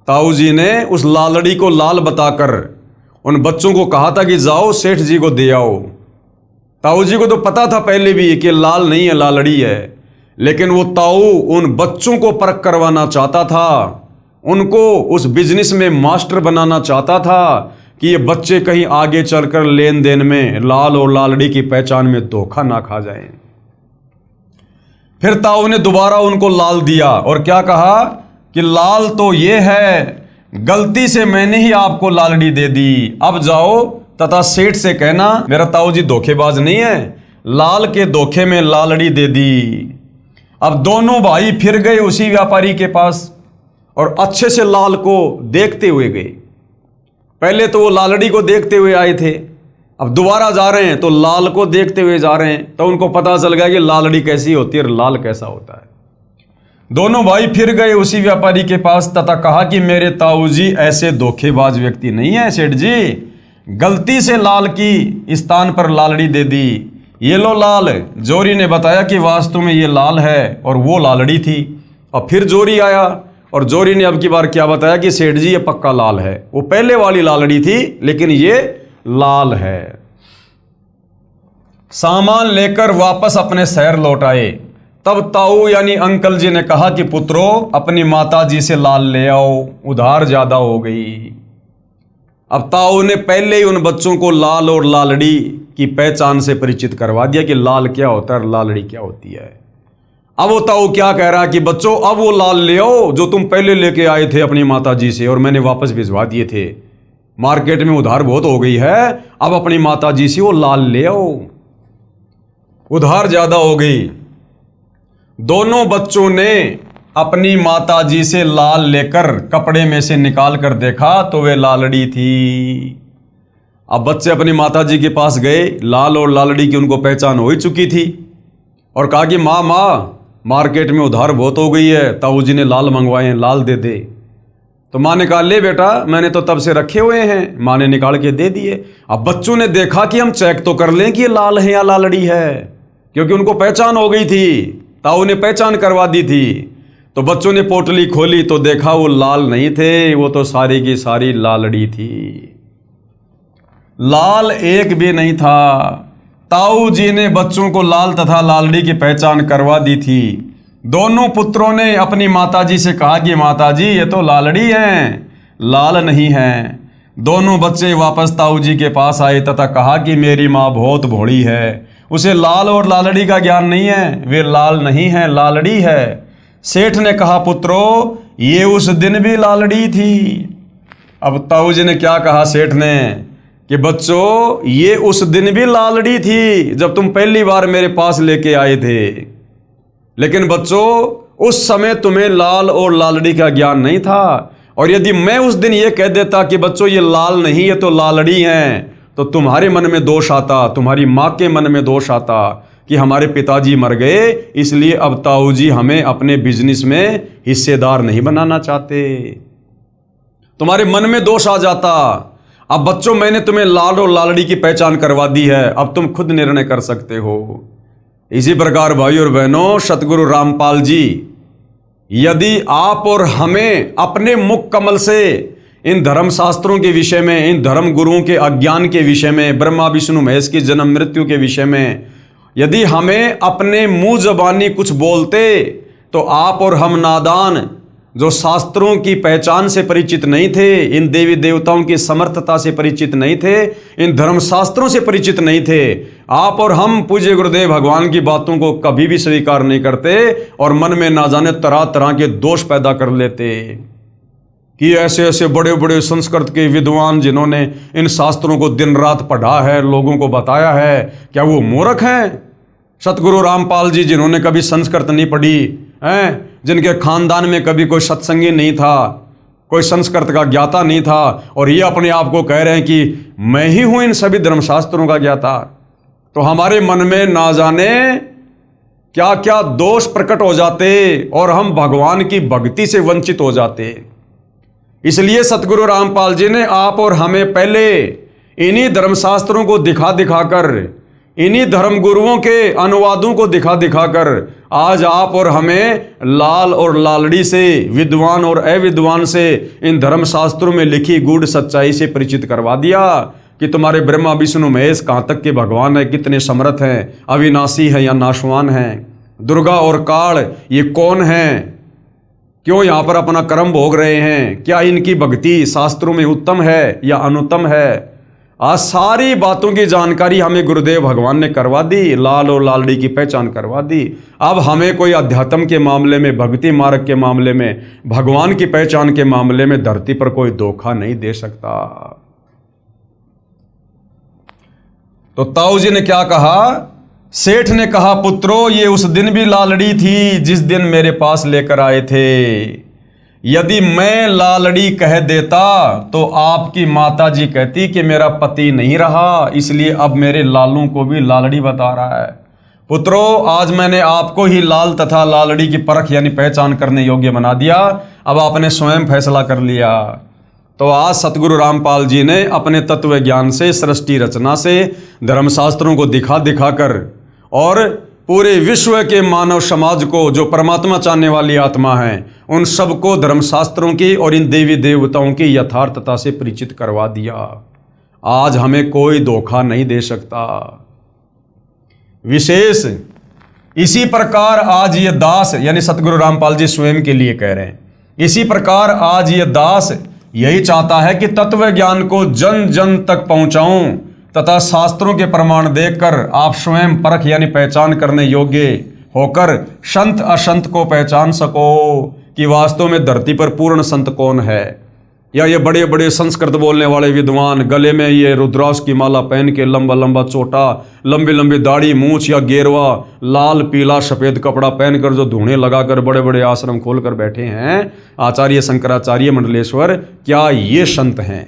ताऊ जी ने उस लालड़ी को लाल बताकर उन बच्चों को कहा था कि जाओ सेठ जी को दे आओ। ताऊ जी को तो पता था पहले भी कि लाल नहीं है, लालड़ी है, लेकिन वो ताऊ उन बच्चों को परख करवाना चाहता था, उनको उस बिजनेस में मास्टर बनाना चाहता था कि ये बच्चे कहीं आगे चलकर लेन देन में लाल और लालड़ी की पहचान में धोखा ना खा जाएं। फिर ताऊ ने दोबारा उनको लाल दिया और क्या कहा कि लाल तो ये है, गलती से मैंने ही आपको लालड़ी दे दी, अब जाओ तथा सेठ से कहना मेरा ताऊ जी धोखेबाज नहीं है, लाल के धोखे में लालड़ी दे दी। अब दोनों भाई फिर गए उसी व्यापारी के पास और अच्छे से लाल को देखते हुए गए। पहले तो वो लालड़ी को देखते हुए आए थे, अब दोबारा जा रहे हैं तो लाल को देखते हुए जा रहे हैं। तो उनको पता चल गया कि लालड़ी कैसी होती है और लाल कैसा होता है। दोनों भाई फिर गए उसी व्यापारी के पास तथा कहा कि मेरे ताऊ जी ऐसे धोखेबाज व्यक्ति नहीं है सेठ जी, गलती से लाल की स्थान पर लालड़ी दे दी, ये लो लाल। जोरी ने बताया कि वास्तव में ये लाल है और वो लालड़ी थी। और फिर जोरी आया और जोरी ने अब की बार क्या बताया कि सेठ जी ये पक्का लाल है, वो पहले वाली लालड़ी थी लेकिन ये लाल है। सामान लेकर वापस अपने शहर लौट आए। तब ताऊ यानी अंकल जी ने कहा कि पुत्रों अपनी माता जी से लाल ले आओ, उधार ज्यादा हो गई। अब ताऊ ने पहले ही उन बच्चों को लाल और लालड़ी की पहचान से परिचित करवा दिया कि लाल क्या होता है और लालड़ी क्या होती है। अब वो ताऊ क्या कह रहा है कि बच्चों अब वो लाल ले आओ जो तुम पहले लेके आए थे अपनी माता जी से और मैंने वापस भिजवा दिए थे, मार्केट में उधार बहुत हो गई है, अब अपनी माता जी से वो लाल ले आओ, उधार ज्यादा हो गई। दोनों बच्चों ने अपनी माता जी से लाल लेकर कपड़े में से निकाल कर देखा तो वे लालड़ी थी। अब बच्चे अपनी माता जी के पास गए, लाल और लालड़ी की उनको पहचान हो ही चुकी थी, और कहा कि माँ मार्केट में उधार बहुत हो गई है, ताऊ जी ने लाल मंगवाए हैं, लाल दे दे। तो माँ ने कहा ले बेटा मैंने तो तब से रखे हुए हैं, माँ ने निकाल के दे दिए। अब बच्चों ने देखा कि हम चेक तो कर लें कि ये लाल है या लालड़ी है, क्योंकि उनको पहचान हो गई थी, ताऊ ने पहचान करवा दी थी। तो बच्चों ने पोटली खोली तो देखा वो लाल नहीं थे, वो तो सारी की सारी लालड़ी थी, लाल एक भी नहीं था। ताऊ जी ने बच्चों को लाल तथा लालड़ी की पहचान करवा दी थी। दोनों पुत्रों ने अपनी माताजी से कहा कि माताजी ये तो लालड़ी हैं, लाल नहीं हैं। दोनों बच्चे वापस ताऊ जी के पास आए तथा कहा कि मेरी माँ बहुत भोली है, उसे लाल और लालड़ी का ज्ञान नहीं है, वे लाल नहीं है लालड़ी है। सेठ ने कहा, पुत्रो ये उस दिन भी लालड़ी थी। अब ताऊ जी ने क्या कहा सेठ ने कि बच्चों ये उस दिन भी लालड़ी थी जब तुम पहली बार मेरे पास लेके आए थे, लेकिन बच्चों उस समय तुम्हें लाल और लालड़ी का ज्ञान नहीं था। और यदि मैं उस दिन ये कह देता कि बच्चों ये लाल नहीं ये तो लालड़ी हैं, तो तुम्हारे मन में दोष आता, तुम्हारी माँ के मन में दोष आता कि हमारे पिताजी मर गए, इसलिए अब ताऊ जी हमें अपने बिजनेस में हिस्सेदार नहीं बनाना चाहते। तुम्हारे मन में दोष आ जाता। अब बच्चों मैंने तुम्हें लाल और लालड़ी की पहचान करवा दी है, अब तुम खुद निर्णय कर सकते हो। इसी प्रकार भाई और बहनों, सतगुरु रामपाल जी यदि आप और हमें अपने मुख कमल से इन धर्मशास्त्रों के विषय में, इन धर्म गुरुओं के अज्ञान के विषय में, ब्रह्मा विष्णु महेश की जन्म मृत्यु के विषय में यदि हमें अपने मुंह जबानी कुछ बोलते, तो आप और हम नादान जो शास्त्रों की पहचान से परिचित नहीं थे, इन देवी देवताओं की समर्थता से परिचित नहीं थे, इन धर्मशास्त्रों से परिचित नहीं थे, आप और हम पूज्य गुरुदेव भगवान की बातों को कभी भी स्वीकार नहीं करते और मन में ना जाने तरह तरह के दोष पैदा कर लेते कि ऐसे ऐसे बड़े बड़े संस्कृत के विद्वान जिन्होंने इन शास्त्रों को दिन रात पढ़ा है, लोगों को बताया है, क्या वो मूर्ख हैं? सतगुरु रामपाल जी जिन्होंने कभी संस्कृत नहीं पढ़ी हैं, जिनके खानदान में कभी कोई सत्संगी नहीं था, कोई संस्कृत का ज्ञाता नहीं था, और ये अपने आप को कह रहे हैं कि मैं ही हूं इन सभी धर्मशास्त्रों का ज्ञाता, तो हमारे मन में ना जाने क्या क्या दोष प्रकट हो जाते और हम भगवान की भक्ति से वंचित हो जाते। इसलिए सतगुरु रामपाल जी ने आप और हमें पहले इन्हीं धर्मशास्त्रों को दिखा दिखाकर, इन्हीं धर्म गुरुओं के अनुवादों को दिखा दिखाकर आज आप और हमें लाल और लालड़ी से, विद्वान और अविद्वान से, इन धर्मशास्त्रों में लिखी गूढ़ सच्चाई से परिचित करवा दिया कि तुम्हारे ब्रह्मा विष्णु महेश कहाँ तक के भगवान है, कितने समर्थ हैं, अविनाशी है या नाशवान हैं, दुर्गा और काल ये कौन हैं, क्यों यहाँ पर अपना कर्म भोग रहे हैं, क्या इनकी भक्ति शास्त्रों में उत्तम है या अनुत्तम है। आज सारी बातों की जानकारी हमें गुरुदेव भगवान ने करवा दी, लाल और लालड़ी की पहचान करवा दी। अब हमें कोई अध्यात्म के मामले में, भक्ति मार्ग के मामले में, भगवान की पहचान के मामले में धरती पर कोई धोखा नहीं दे सकता। तो ताऊ जी ने क्या कहा? सेठ ने कहा, पुत्रो ये उस दिन भी लालड़ी थी जिस दिन मेरे पास लेकर आए थे। यदि मैं लालड़ी कह देता तो आपकी माता जी कहती कि मेरा पति नहीं रहा, इसलिए अब मेरे लालू को भी लालड़ी बता रहा है। पुत्रो आज मैंने आपको ही लाल तथा लालड़ी की परख यानी पहचान करने योग्य बना दिया, अब आपने स्वयं फैसला कर लिया। तो आज सतगुरु रामपाल जी ने अपने तत्व ज्ञान से, सृष्टि रचना से, धर्मशास्त्रों को दिखा दिखाकर और पूरे विश्व के मानव समाज को, जो परमात्मा चाहने वाली आत्मा है, उन सबको धर्मशास्त्रों की और इन देवी देवताओं की यथार्थता से परिचित करवा दिया। आज हमें कोई धोखा नहीं दे सकता। विशेष इसी प्रकार आज ये दास, यानी सतगुरु रामपाल जी स्वयं के लिए कह रहे हैं, इसी प्रकार आज ये दास यही चाहता है कि तत्व ज्ञान को जन जन तक पहुंचाऊं तथा शास्त्रों के प्रमाण देखकर आप स्वयं परख यानी पहचान करने योग्य होकर संत असंत को पहचान सको कि वास्तव में धरती पर पूर्ण संत कौन है, या ये बड़े बड़े संस्कृत बोलने वाले विद्वान गले में ये रुद्राक्ष की माला पहन के, लंबा लंबा चोटा, लंबी लंबी दाढ़ी, मूछ या गेरवा, लाल पीला सफेद कपड़ा पहनकर जो धूणे लगाकर बड़े बड़े आश्रम खोलकर बैठे हैं आचार्य शंकराचार्य मंडलेश्वर, क्या ये संत हैं?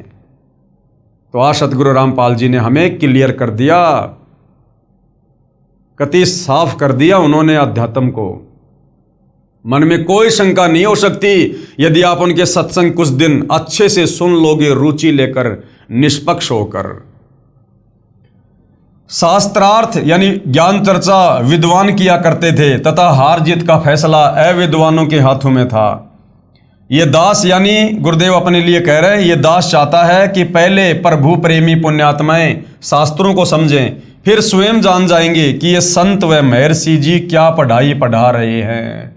तो आज सतगुरु रामपाल जी ने हमें क्लियर कर दिया, कति साफ कर दिया उन्होंने अध्यात्म को। मन में कोई शंका नहीं हो सकती यदि आप उनके सत्संग कुछ दिन अच्छे से सुन लोगे, रुचि लेकर, निष्पक्ष होकर। शास्त्रार्थ यानी ज्ञान चर्चा विद्वान किया करते थे तथा हार जीत का फैसला अविद्वानों के हाथों में था। ये दास यानी गुरुदेव अपने लिए कह रहे हैं, ये दास चाहता है कि पहले प्रभु प्रेमी पुण्यात्माएं शास्त्रों को समझें, फिर स्वयं जान जाएंगे कि ये संत व महर्षि जी क्या पढ़ाई पढ़ा रहे हैं।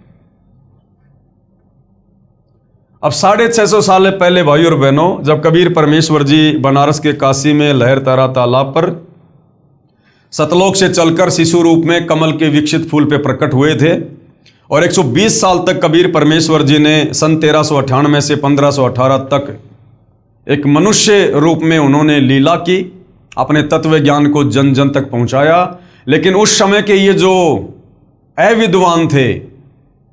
अब 650 साल पहले भाई और बहनों, जब कबीर परमेश्वर जी बनारस के काशी में लहरतारा तालाब पर सतलोक से चलकर शिशु रूप में कमल के विकसित फूल पे प्रकट हुए थे और 120 साल तक कबीर परमेश्वर जी ने सन 1398 से 1518 तक एक मनुष्य रूप में उन्होंने लीला की, अपने तत्व ज्ञान को जन जन तक पहुंचाया। लेकिन उस समय के ये जो अविद्वान थे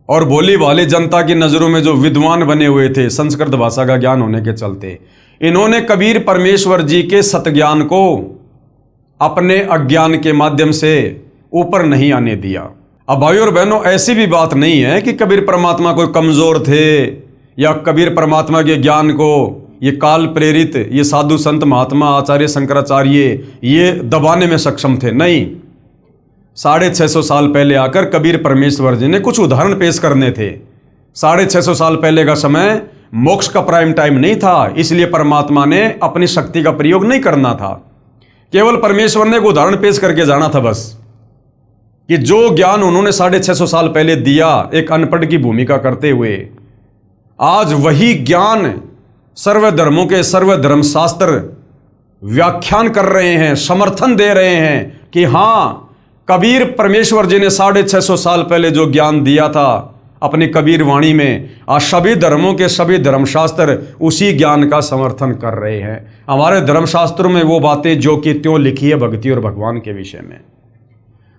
और भोली भाली जनता की नज़रों में जो विद्वान बने हुए थे संस्कृत भाषा का ज्ञान होने के चलते, इन्होंने कबीर परमेश्वर जी के सतज्ञान को अपने अज्ञान के माध्यम से ऊपर नहीं आने दिया। अब भाइयों और बहनों, ऐसी भी बात नहीं है कि कबीर परमात्मा कोई कमज़ोर थे या कबीर परमात्मा के ज्ञान को ये काल प्रेरित, ये साधु संत महात्मा आचार्य शंकराचार्य ये दबाने में सक्षम थे। नहीं, 650 साल पहले आकर कबीर परमेश्वर जी ने कुछ उदाहरण पेश करने थे। 650 साल पहले का समय मोक्ष का प्राइम टाइम नहीं था, इसलिए परमात्मा ने अपनी शक्ति का प्रयोग नहीं करना था। केवल परमेश्वर ने एक उदाहरण पेश करके जाना था बस, कि जो ज्ञान उन्होंने 650 साल पहले दिया एक अनपढ़ की भूमिका करते हुए, आज वही ज्ञान सर्वधर्मों के सर्वधर्मशास्त्र व्याख्यान कर रहे हैं, समर्थन दे रहे हैं कि हाँ, कबीर परमेश्वर जी ने 650 साल पहले जो ज्ञान दिया था अपनी कबीर वाणी में, आज सभी धर्मों के सभी धर्मशास्त्र उसी ज्ञान का समर्थन कर रहे हैं। हमारे धर्मशास्त्रों में वो बातें जो कि त्यों लिखी है भक्ति और भगवान के विषय में।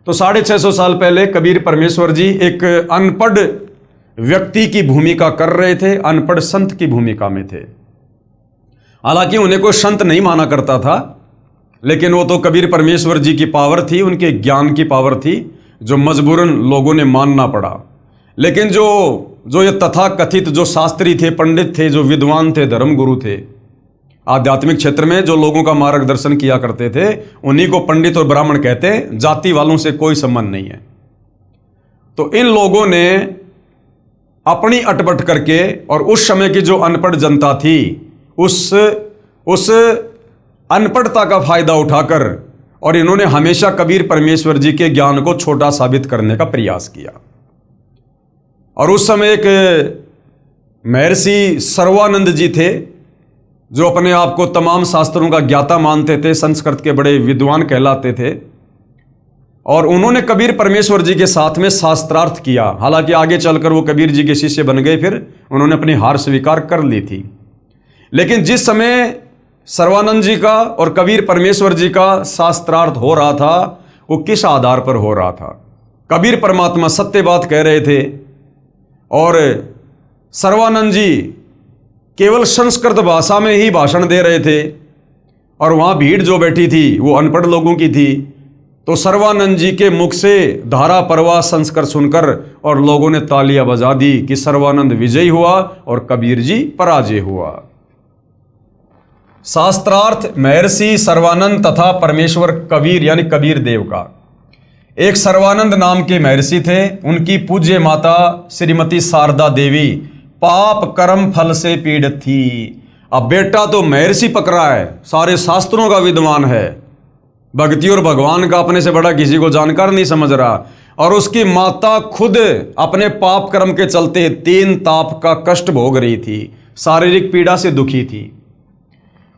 तो 650 साल पहले कबीर परमेश्वर जी एक अनपढ़ व्यक्ति की भूमिका कर रहे थे, अनपढ़ संत की भूमिका में थे। हालांकि उन्हें कोई संत नहीं माना करता था, लेकिन वो तो कबीर परमेश्वर जी की पावर थी, उनके ज्ञान की पावर थी, जो मजबूरन लोगों ने मानना पड़ा। लेकिन जो ये तथाकथित जो शास्त्री थे, पंडित थे, जो विद्वान थे, धर्मगुरु थे, आध्यात्मिक क्षेत्र में जो लोगों का मार्गदर्शन किया करते थे, उन्हीं को पंडित और ब्राह्मण कहते हैं। जाति वालों से कोई संबंध नहीं है। तो इन लोगों ने अपनी अटपट करके और उस समय की जो अनपढ़ जनता थी उस अनपढ़ता का फायदा उठाकर और इन्होंने हमेशा कबीर परमेश्वर जी के ज्ञान को छोटा साबित करने का प्रयास किया। और उस समय एक महर्षि सर्वानंद जी थे, जो अपने आप को तमाम शास्त्रों का ज्ञाता मानते थे, संस्कृत के बड़े विद्वान कहलाते थे, और उन्होंने कबीर परमेश्वर जी के साथ में शास्त्रार्थ किया। हालांकि आगे चलकर वो कबीर जी के शिष्य बन गए, फिर उन्होंने अपनी हार स्वीकार कर ली थी। लेकिन जिस समय सर्वानंद जी का और कबीर परमेश्वर जी का शास्त्रार्थ हो रहा था, वो किस आधार पर हो रहा था? कबीर परमात्मा सत्य बात कह रहे थे और सर्वानंद जी केवल संस्कृत भाषा में ही भाषण दे रहे थे, और वहाँ भीड़ जो बैठी थी वो अनपढ़ लोगों की थी। तो सर्वानंद जी के मुख से धारा प्रवाह संस्कृत सुनकर और लोगों ने तालियां बजा दी कि सर्वानंद विजयी हुआ और कबीर जी पराजय हुआ। शास्त्रार्थ महर्षि सर्वानंद तथा परमेश्वर कबीर यानी कबीर देव का। एक सर्वानंद नाम के महर्षि थे, उनकी पूज्य माता श्रीमती शारदा देवी पाप कर्म फल से पीड़ित थी। अब बेटा तो महर्षि पकड़ा है, सारे शास्त्रों का विद्वान है, भक्ति और भगवान का अपने से बड़ा किसी को जानकार नहीं समझ रहा, और उसकी माता खुद अपने पाप कर्म के चलते 3 ताप का कष्ट भोग रही थी, शारीरिक पीड़ा से दुखी थी।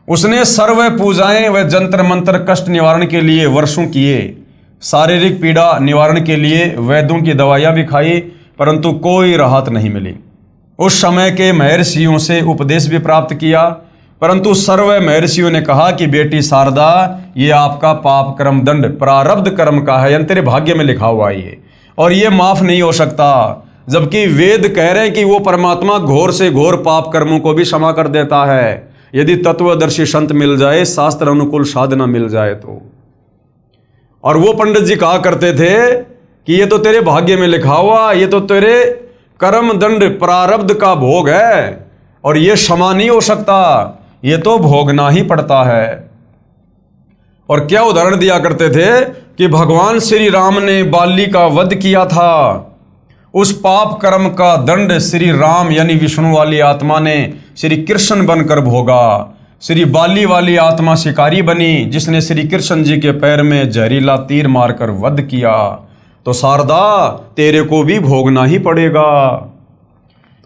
उसने सर्व पूजाएं व जंत्र मंत्र कष्ट निवारण के लिए वर्षों किए, शारीरिक पीड़ा निवारण के लिए वैद्यों की दवाइयां भी खाई, परंतु कोई राहत नहीं मिली। उस समय के महर्षियों से उपदेश भी प्राप्त किया, परंतु सर्व महर्षियों ने कहा कि बेटी शारदा, ये आपका पाप कर्म दंड प्रारब्ध कर्म का है, यानी तेरे भाग्य में लिखा हुआ है और ये माफ नहीं हो सकता। जबकि वेद कह रहे हैं कि वो परमात्मा घोर से घोर पाप कर्मों को भी क्षमा कर देता है, यदि तत्वदर्शी संत मिल जाए, शास्त्र अनुकूल साधना मिल जाए तो। और वो पंडित जी कहा करते थे कि ये तो तेरे भाग्य में लिखा हुआ, ये तो तेरे कर्म दंड प्रारब्ध का भोग है और ये क्षमा नहीं हो सकता, ये तो भोगना ही पड़ता है। और क्या उदाहरण दिया करते थे कि भगवान श्री राम ने बाली का वध किया था, उस पाप कर्म का दंड श्री राम यानी विष्णु वाली आत्मा ने श्री कृष्ण बनकर भोगा। श्री बाली वाली आत्मा शिकारी बनी, जिसने श्री कृष्ण जी के पैर में जहरीला तीर मारकर वध किया। तो शारदा, तेरे को भी भोगना ही पड़ेगा।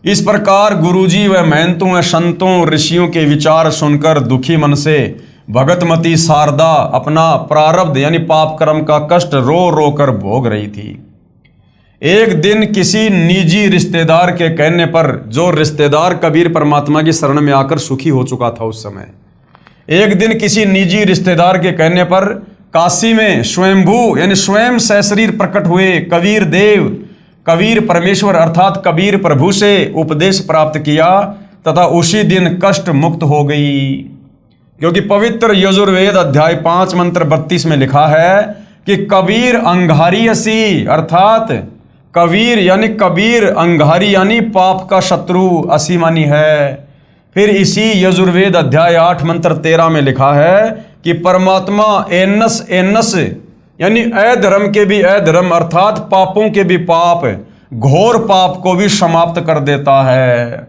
इस प्रकार गुरुजी व महंतों व संतों ऋषियों के विचार सुनकर दुखी मन से भगतमती शारदा अपना प्रारब्ध यानी पाप कर्म का कष्ट रो रो कर भोग रही थी। एक दिन किसी निजी रिश्तेदार के कहने पर, जो रिश्तेदार कबीर परमात्मा की शरण में आकर सुखी हो चुका था उस समय, एक दिन किसी निजी रिश्तेदार के कहने पर काशी में स्वयंभू यानी स्वयं सशरीर प्रकट हुए कबीर देव, कबीर परमेश्वर अर्थात कबीर प्रभु से उपदेश प्राप्त किया तथा उसी दिन कष्ट मुक्त हो गई। क्योंकि पवित्र यजुर्वेद अध्याय 5 मंत्र 32 में लिखा है कि कबीर अंगारी असी, अर्थात कबीर यानी कबीर अंगारी यानी पाप का शत्रु असी मानी है। फिर इसी यजुर्वेद अध्याय 8 मंत्र 13 में लिखा है कि परमात्मा एनस एनस यानी अधर्म के भी अधर्म अर्थात पापों के भी पाप, घोर पाप को भी समाप्त कर देता है।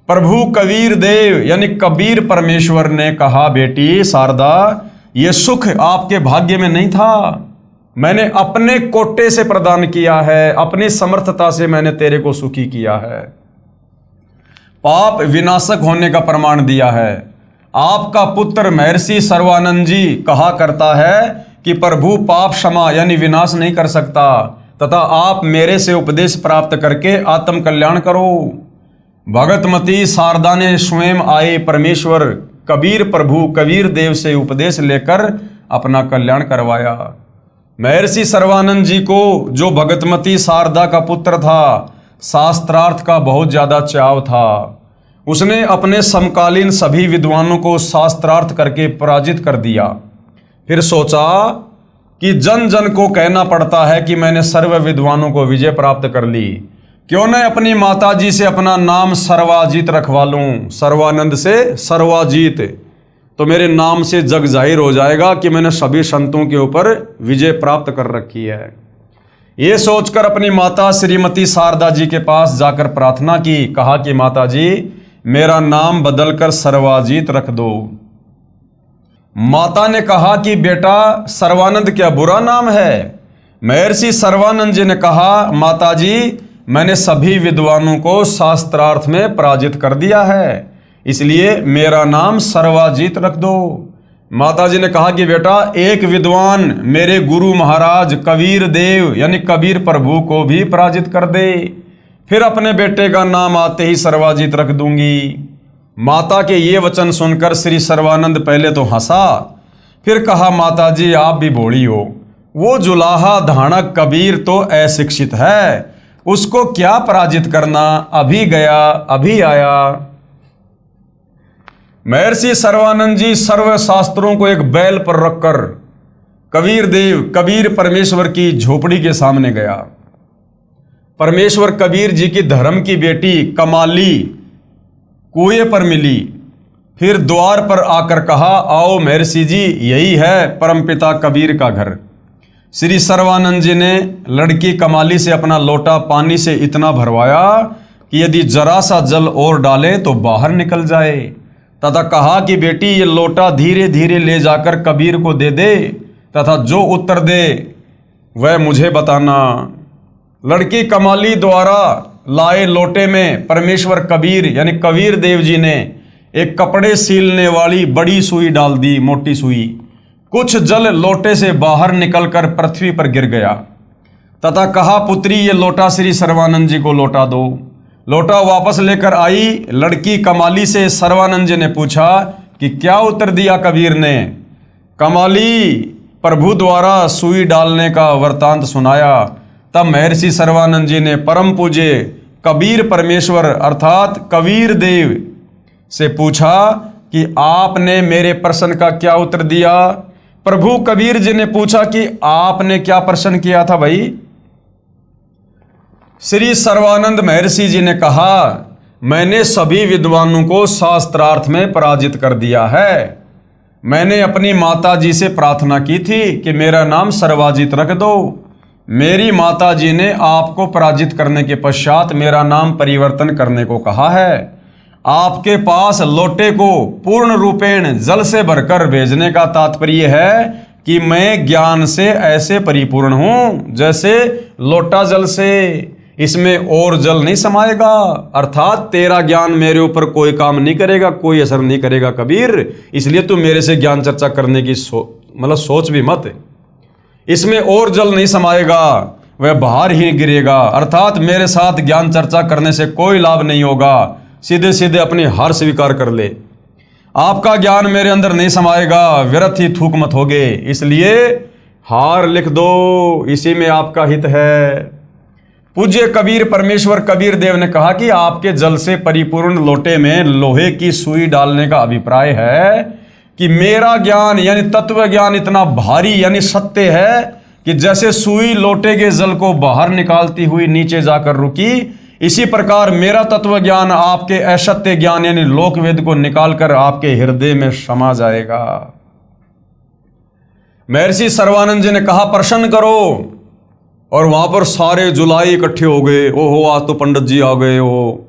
प्रभु कबीर देव यानी कबीर परमेश्वर ने कहा, बेटी शारदा, ये सुख आपके भाग्य में नहीं था, मैंने अपने कोटे से प्रदान किया है, अपनी समर्थता से मैंने तेरे को सुखी किया है। पाप विनाशक होने का प्रमाण दिया है। आपका पुत्र महर्षि सर्वानंद जी कहा करता है कि प्रभु पाप क्षमा यानी विनाश नहीं कर सकता, तथा आप मेरे से उपदेश प्राप्त करके आत्म कल्याण करो। भगतमती शारदा ने स्वयं आए परमेश्वर कबीर प्रभु कबीर देव से उपदेश लेकर अपना कल्याण करवाया। महर्षि सर्वानंद जी को, जो भगतमती शारदा का पुत्र था, शास्त्रार्थ का बहुत ज़्यादा चाव था। उसने अपने समकालीन सभी विद्वानों को शास्त्रार्थ करके पराजित कर दिया। फिर सोचा कि जन जन को कहना पड़ता है कि मैंने सर्व विद्वानों को विजय प्राप्त कर ली, क्यों न अपनी माता जी से अपना नाम सर्वाजीत रखवा लूं। सर्वानंद से सर्वाजीत, तो मेरे नाम से जग जाहिर हो जाएगा कि मैंने सभी संतों के ऊपर विजय प्राप्त कर रखी है। ये सोचकर अपनी माता श्रीमती शारदा जी के पास जाकर प्रार्थना की, कहा कि माता जी, मेरा नाम बदलकर सर्वाजीत रख दो। माता ने कहा कि बेटा, सर्वानंद क्या बुरा नाम है? महर्षि सर्वानंद जी ने कहा, माता जी, मैंने सभी विद्वानों को शास्त्रार्थ में पराजित कर दिया है, इसलिए मेरा नाम सर्वाजीत रख दो। माता जी ने कहा कि बेटा, एक विद्वान मेरे गुरु महाराज कबीर देव यानी कबीर प्रभु को भी पराजित कर दे, फिर अपने बेटे का नाम आते ही सर्वाजीत रख दूंगी। माता के ये वचन सुनकर श्री सर्वानंद पहले तो हंसा, फिर कहा, माता जी, आप भी भोली हो, वो जुलाहा धाणक कबीर तो अशिक्षित है, उसको क्या पराजित करना, अभी गया अभी आया। महर्षि सर्वानंद जी सर्व शास्त्रों को एक बैल पर रखकर कबीर देव कबीर परमेश्वर की झोपड़ी के सामने गया। परमेश्वर कबीर जी की धर्म की बेटी कमाली कुएं पर मिली। फिर द्वार पर आकर कहा, आओ महर्षि जी, यही है परमपिता कबीर का घर। श्री सर्वानंद जी ने लड़की कमाली से अपना लोटा पानी से इतना भरवाया कि यदि जरा सा जल और डाले तो बाहर निकल जाए, तथा कहा कि बेटी, ये लोटा धीरे धीरे ले जाकर कबीर को दे दे, तथा जो उत्तर दे वह मुझे बताना। लड़की कमाली द्वारा लाए लोटे में परमेश्वर कबीर यानी कबीर देव जी ने एक कपड़े सीलने वाली बड़ी सुई डाल दी, मोटी सुई। कुछ जल लोटे से बाहर निकलकर पृथ्वी पर गिर गया, तथा कहा, पुत्री, ये लोटा श्री सर्वानंद जी को लौटा दो। लोटा वापस लेकर आई लड़की कमाली से सर्वानंद जी ने पूछा कि क्या उत्तर दिया कबीर ने। कमाली प्रभु द्वारा सुई डालने का वृतांत सुनाया। तब महर्षि सर्वानंद जी ने परम पूज्य कबीर परमेश्वर अर्थात कबीर देव से पूछा कि आपने मेरे प्रश्न का क्या उत्तर दिया। प्रभु कबीर जी ने पूछा कि आपने क्या प्रश्न किया था भाई। श्री सर्वानंद महर्षि जी ने कहा, मैंने सभी विद्वानों को शास्त्रार्थ में पराजित कर दिया है। मैंने अपनी माता जी से प्रार्थना की थी कि मेरा नाम सर्वाजीत रख दो। मेरी माता जी ने आपको पराजित करने के पश्चात मेरा नाम परिवर्तन करने को कहा है। आपके पास लोटे को पूर्ण रूपेण जल से भरकर भेजने का तात्पर्य है कि मैं ज्ञान से ऐसे परिपूर्ण हूं जैसे लोटा जल से, इसमें और जल नहीं समाएगा। अर्थात तेरा ज्ञान मेरे ऊपर कोई काम नहीं करेगा, कोई असर नहीं करेगा कबीर, इसलिए तू मेरे से ज्ञान चर्चा करने की सोच भी मत। इसमें और जल नहीं समाएगा। वह बाहर ही गिरेगा। अर्थात मेरे साथ ज्ञान चर्चा करने से कोई लाभ नहीं होगा, सीधे सीधे अपनी हार स्वीकार कर ले। आपका ज्ञान मेरे अंदर नहीं समाएगा, व्यर्थ ही थूक मत होगे, इसलिए हार लिख दो, इसी में आपका हित है। पूज्य कबीर परमेश्वर कबीर देव ने कहा कि आपके जल से परिपूर्ण लोटे में लोहे की सुई डालने का अभिप्राय है कि मेरा ज्ञान यानी तत्व ज्ञान इतना भारी यानी सत्य है कि जैसे सुई लोटे के जल को बाहर निकालती हुई नीचे जाकर रुकी, इसी प्रकार मेरा तत्व ज्ञान आपके असत्य ज्ञान यानी लोकवेद को निकालकर आपके हृदय में समा जाएगा। महर्षि सर्वानंद जी ने कहा प्रश्न करो, और वहां पर सारे जुलाई इकट्ठे हो गए। ओहो, आज तो पंडित जी आ गए हो।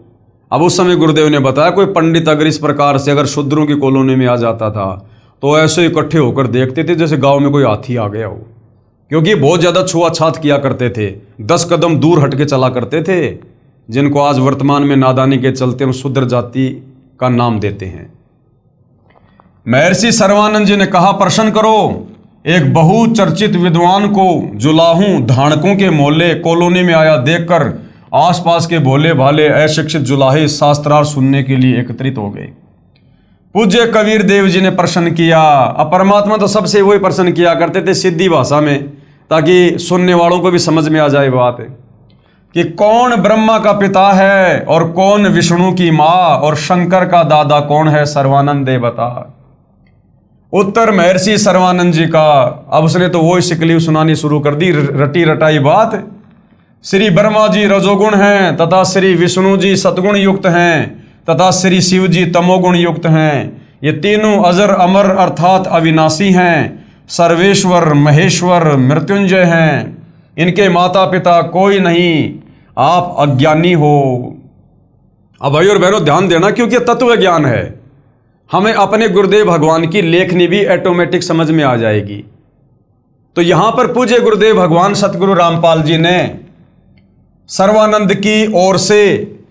अब उस समय गुरुदेव ने बताया कोई पंडित अगर इस प्रकार से अगर शूद्रों की कॉलोनी में आ जाता था तो ऐसे इकट्ठे होकर देखते थे जैसे गांव में कोई हाथी आ गया हो, क्योंकि बहुत ज़्यादा छुआछात किया करते थे, 10 कदम दूर हट के चला करते थे, जिनको आज वर्तमान में नादानी के चलते हम शूद्र जाति का नाम देते हैं। महर्षि सर्वानंद जी ने कहा प्रश्न करो, एक बहुचर्चित विद्वान को जुलाहू धानकों के मोहल्ले कॉलोनी में आया देखकर आसपास के भोले भाले अशिक्षित जुलाहे शास्त्रार्थ सुनने के लिए एकत्रित हो गए। पूज्य कबीर देव जी ने प्रश्न किया। अब परमात्मा तो सबसे वही प्रश्न किया करते थे सीधी भाषा में, ताकि सुनने वालों को भी समझ में आ जाए बात कि कौन ब्रह्मा का पिता है और कौन विष्णु की माँ और शंकर का दादा कौन है, सर्वानंद दे बता। उत्तर महर्षि सर्वानंद जी का। अब उसने तो वो शिकली सुनानी शुरू कर दी, रटी रटाई बात। श्री ब्रह्मा जी रजोगुण हैं तथा श्री विष्णु जी सतगुण युक्त हैं तथा श्री शिव जी तमोगुण युक्त हैं। ये तीनों अजर अमर अर्थात अविनाशी हैं, सर्वेश्वर महेश्वर मृत्युंजय हैं। इनके माता पिता कोई नहीं, आप अज्ञानी हो। अब भाई और बहनों ध्यान देना, क्योंकि तत्व ज्ञान है, हमें अपने गुरुदेव भगवान की लेखनी भी ऑटोमेटिक समझ में आ जाएगी। तो यहां पर पूज्य गुरुदेव भगवान सतगुरु रामपाल जी ने सर्वानंद की ओर से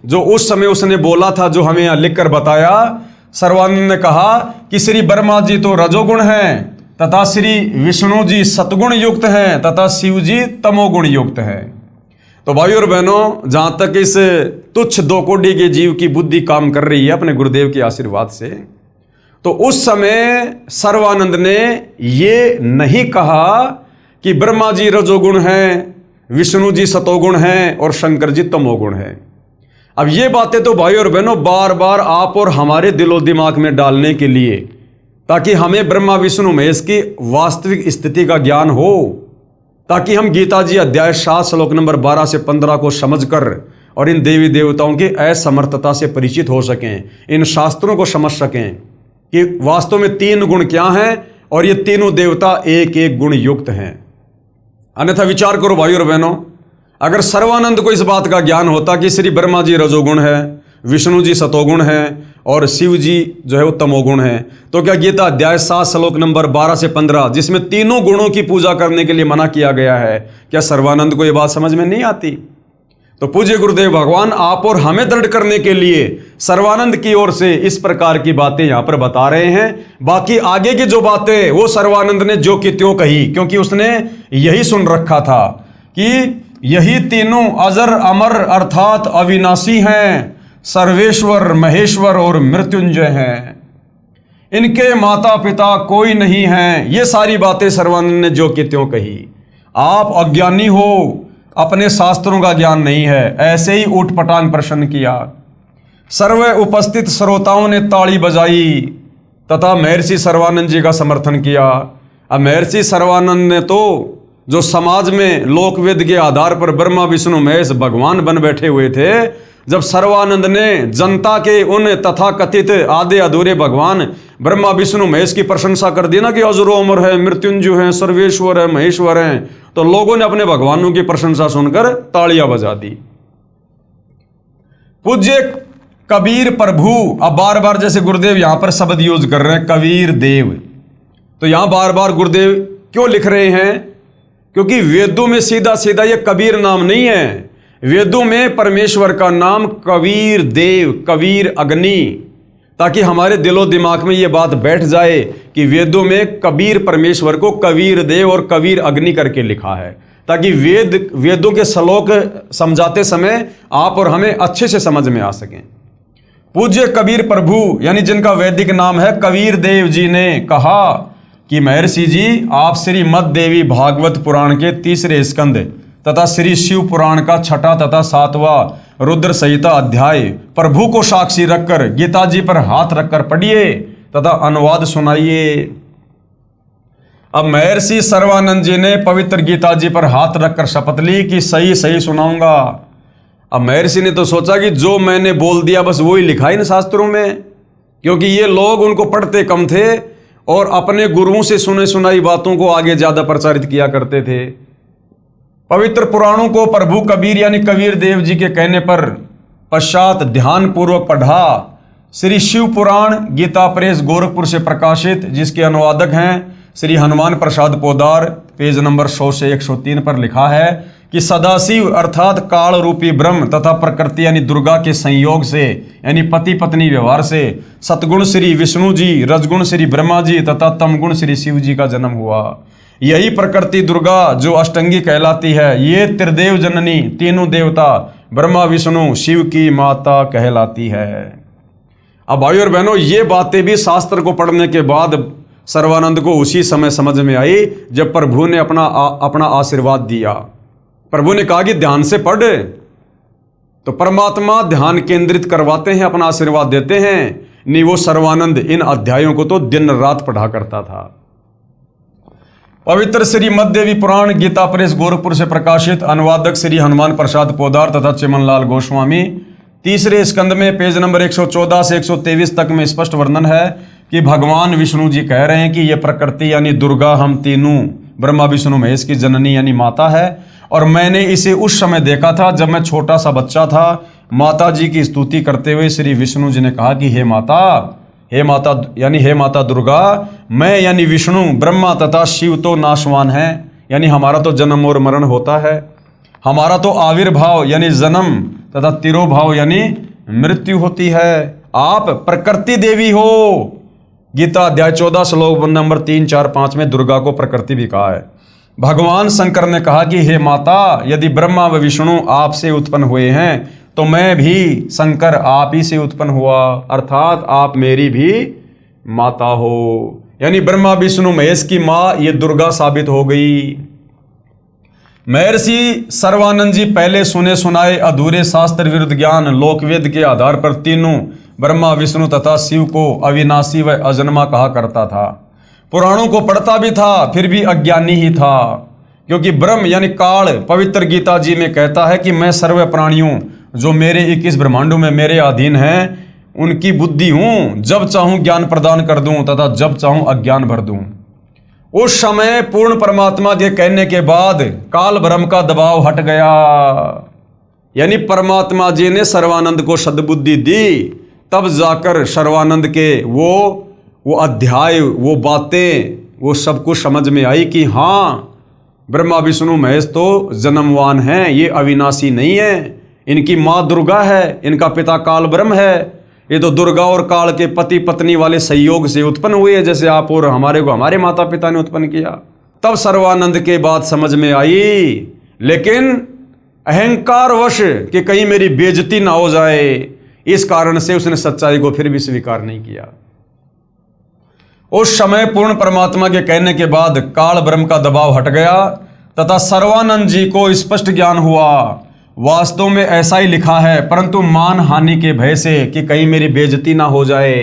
जो उस समय उसने बोला था, जो हमें यहां लिखकर बताया, सर्वानंद ने कहा कि श्री ब्रह्मा जी तो रजोगुण हैं तथा श्री विष्णु जी सतगुण युक्त हैं तथा शिव जी तमोगुण युक्त हैं। तो भाई और बहनों, जहां तक इस तुच्छ दो कोटि के जीव की बुद्धि काम कर रही है अपने गुरुदेव के आशीर्वाद से, तो उस समय सर्वानंद ने ये नहीं कहा कि ब्रह्मा जी रजोगुण हैं, विष्णु जी सतोगुण हैं और शंकर जी तमोगुण हैं। अब ये बातें तो भाई और बहनों बार बार आप और हमारे दिलो दिमाग में डालने के लिए, ताकि हमें ब्रह्मा विष्णु महेश की वास्तविक स्थिति का ज्ञान हो, ताकि हम गीता जी अध्याय 7 श्लोक नंबर 12 से 15 को समझकर और इन देवी देवताओं की असमर्थता से परिचित हो सकें, इन शास्त्रों को समझ सकें कि वास्तव में 3 गुण क्या हैं और ये तीनों देवता एक एक गुण युक्त हैं। अन्यथा विचार करो भाई और बहनों, अगर सर्वानंद को इस बात का ज्ञान होता कि श्री ब्रह्मा जी रजोगुण है, विष्णु जी सतोगुण है और शिव जी जो है वो तमोगुण है, तो क्या गीता अध्याय 7 श्लोक नंबर 12 से 15 जिसमें तीनों गुणों की पूजा करने के लिए मना किया गया है, क्या सर्वानंद को ये बात समझ में नहीं आती? तो पूज्य गुरुदेव भगवान आप और हमें दृढ़ करने के लिए सर्वानंद की ओर से इस प्रकार की बातें यहां पर बता रहे हैं। बाकी आगे की जो बातें वो सर्वानंद ने जो कि त्यों कही, क्योंकि उसने यही सुन रखा था कि यही तीनों अजर अमर अर्थात अविनाशी हैं, सर्वेश्वर महेश्वर और मृत्युंजय हैं, इनके माता पिता कोई नहीं है। ये सारी बातें सर्वानंद ने जो कि त्यों कही। आप अज्ञानी हो, अपने शास्त्रों का ज्ञान नहीं है, ऐसे ही ऊट पटांग प्रश्न किया। सर्व उपस्थित श्रोताओं ने ताली बजाई तथा महर्षि सर्वानंद जी का समर्थन किया। अब महर्षि सर्वानंद ने तो जो समाज में लोकवेद के आधार पर ब्रह्मा विष्णु महेश भगवान बन बैठे हुए थे, जब सर्वानंद ने जनता के उन तथाकथित आधे अधूरे भगवान ब्रह्मा विष्णु महेश की प्रशंसा कर दी ना कि अजरो अमर है, मृत्युंजय है, सर्वेश्वर है, महेश्वर है, तो लोगों ने अपने भगवानों की प्रशंसा सुनकर तालियां बजा दी। पूज्य कबीर प्रभु, अब बार बार जैसे गुरुदेव यहां पर शब्द यूज कर रहे हैं कबीर देव, तो यहां बार बार गुरुदेव क्यों लिख रहे हैं? क्योंकि वेदों में सीधा सीधा ये कबीर नाम नहीं है। वेदों में परमेश्वर का नाम कबीर देव, कबीर अग्नि, ताकि हमारे दिलो दिमाग में ये बात बैठ जाए कि वेदों में कबीर परमेश्वर को कबीर देव और कबीर अग्नि करके लिखा है। ताकि वेदों के श्लोक समझाते समय आप और हमें अच्छे से समझ में आ सकें। पूज्य कबीर प्रभु यानी जिनका वैदिक नाम है कबीर देव जी ने कहा कि महर्षि जी आप श्री मद देवी भागवत पुराण के 3रे स्कंद तथा श्री शिव पुराण का 6ठा तथा 7वां रुद्र संहिता अध्याय प्रभु को साक्षी रखकर गीता जी पर हाथ रखकर पढ़िए तथा अनुवाद सुनाइए। अब महर्षि सर्वानंद जी ने पवित्र गीता जी पर हाथ रखकर शपथ ली कि सही सही सुनाऊंगा। अब महर्षि ने तो सोचा कि जो मैंने बोल दिया बस वही लिखा इन शास्त्रों में, क्योंकि ये लोग उनको पढ़ते कम थे और अपने गुरुओं से सुने सुनाई बातों को आगे ज्यादा प्रचारित किया करते थे। पवित्र पुराणों को प्रभु कबीर यानी कबीर देव जी के कहने पर पश्चात ध्यान पूर्वक पढ़ा। श्री शिव पुराण गीता प्रेस गोरखपुर से प्रकाशित, जिसके अनुवादक हैं श्री हनुमान प्रसाद पोदार, पेज नंबर 100 से 103 पर लिखा है कि सदाशिव अर्थात काल रूपी ब्रह्म तथा प्रकृति यानी दुर्गा के संयोग से यानी पति पत्नी व्यवहार से सतगुण श्री विष्णु जी, रजगुण श्री ब्रह्मा जी तथा तमगुण श्री शिव जी का जन्म हुआ। यही प्रकृति दुर्गा जो अष्टंगी कहलाती है, ये त्रिदेव जननी तीनों देवता ब्रह्मा विष्णु शिव की माता कहलाती है। अब भाई और बहनों, ये बातें भी शास्त्र को पढ़ने के बाद सर्वानंद को उसी समय समझ में आई जब प्रभु ने अपना आशीर्वाद दिया। प्रभु ने कहा कि ध्यान से पढ़, तो परमात्मा ध्यान केंद्रित करवाते हैं, अपना आशीर्वाद देते हैं। नहीं, वो सर्वानंद इन अध्यायों को तो दिन रात पढ़ा करता था। पवित्र श्री मददेवी पुराण गीता प्रेस गोरखपुर से प्रकाशित, अनुवादक श्री हनुमान प्रसाद पोदार तथा चिमनलाल गोस्वामी, 3रे स्कंद में पेज नंबर 114 से 123 तक में स्पष्ट वर्णन है कि भगवान विष्णु जी कह रहे हैं कि यह प्रकृति यानी दुर्गा हम तीनों ब्रह्मा विष्णु महेश की जननी यानी माता है। और मैंने इसे उस समय देखा था जब मैं छोटा सा बच्चा था। माता जी की स्तुति करते हुए श्री विष्णु जी ने कहा कि हे माता दुर्गा, मैं यानी विष्णु ब्रह्मा तथा शिव तो नाशवान हैं, यानी हमारा तो जन्म और मरण होता है, हमारा तो आविर्भाव यानी जन्म तथा तिरोभाव यानी मृत्यु होती है। आप प्रकृति देवी हो। गीता अध्याय 14 श्लोक नंबर 3, 4, 5 में दुर्गा को प्रकृति भी कहा है। भगवान शंकर ने कहा कि हे माता, यदि ब्रह्मा व विष्णु आपसे उत्पन्न हुए हैं तो मैं भी शंकर आप ही से उत्पन्न हुआ, अर्थात आप मेरी भी माता हो। यानी ब्रह्मा विष्णु महेश की माँ ये दुर्गा साबित हो गई। महर्षि सर्वानंद जी पहले सुने सुनाए अधूरे शास्त्र विरुद्ध ज्ञान लोकवेद के आधार पर तीनों ब्रह्मा विष्णु तथा शिव को अविनाशी व अजन्मा कहा करता था। पुराणों को पढ़ता भी था, फिर भी अज्ञानी ही था, क्योंकि ब्रह्म यानी काल पवित्र गीता जी में कहता है कि मैं सर्व प्राणियों जो मेरे 21 ब्रह्मांडों में मेरे अधीन हैं उनकी बुद्धि हूं, जब चाहूं ज्ञान प्रदान कर दूं तथा जब चाहूं अज्ञान भर दूं। उस समय पूर्ण परमात्मा के कहने के बाद काल ब्रह्म का दबाव हट गया, यानी परमात्मा जी ने सर्वानंद को सद्बुद्धि दी, तब जाकर सर्वानंद के वो अध्याय, वो बातें, वो सब कुछ समझ में आई कि हाँ, ब्रह्मा विष्णु महेश तो जन्मवान हैं, ये अविनाशी नहीं है, इनकी माँ दुर्गा है, इनका पिता काल ब्रह्म है, ये तो दुर्गा और काल के पति पत्नी वाले संयोग से उत्पन्न हुए हैं, जैसे आप और हमारे को हमारे माता पिता ने उत्पन्न किया। तब सर्वानंद के बात समझ में आई, लेकिन अहंकारवश कि कहीं मेरी बेइज्जती ना हो जाए, इस कारण से उसने सच्चाई को फिर भी स्वीकार नहीं किया। उस समय पूर्ण परमात्मा के कहने के बाद काल ब्रह्म का दबाव हट गया तथा सर्वानंद जी को स्पष्ट ज्ञान हुआ। वास्तव में ऐसा ही लिखा है, परंतु मान हानि के भय से कि कहीं मेरी बेइज्जती ना हो जाए,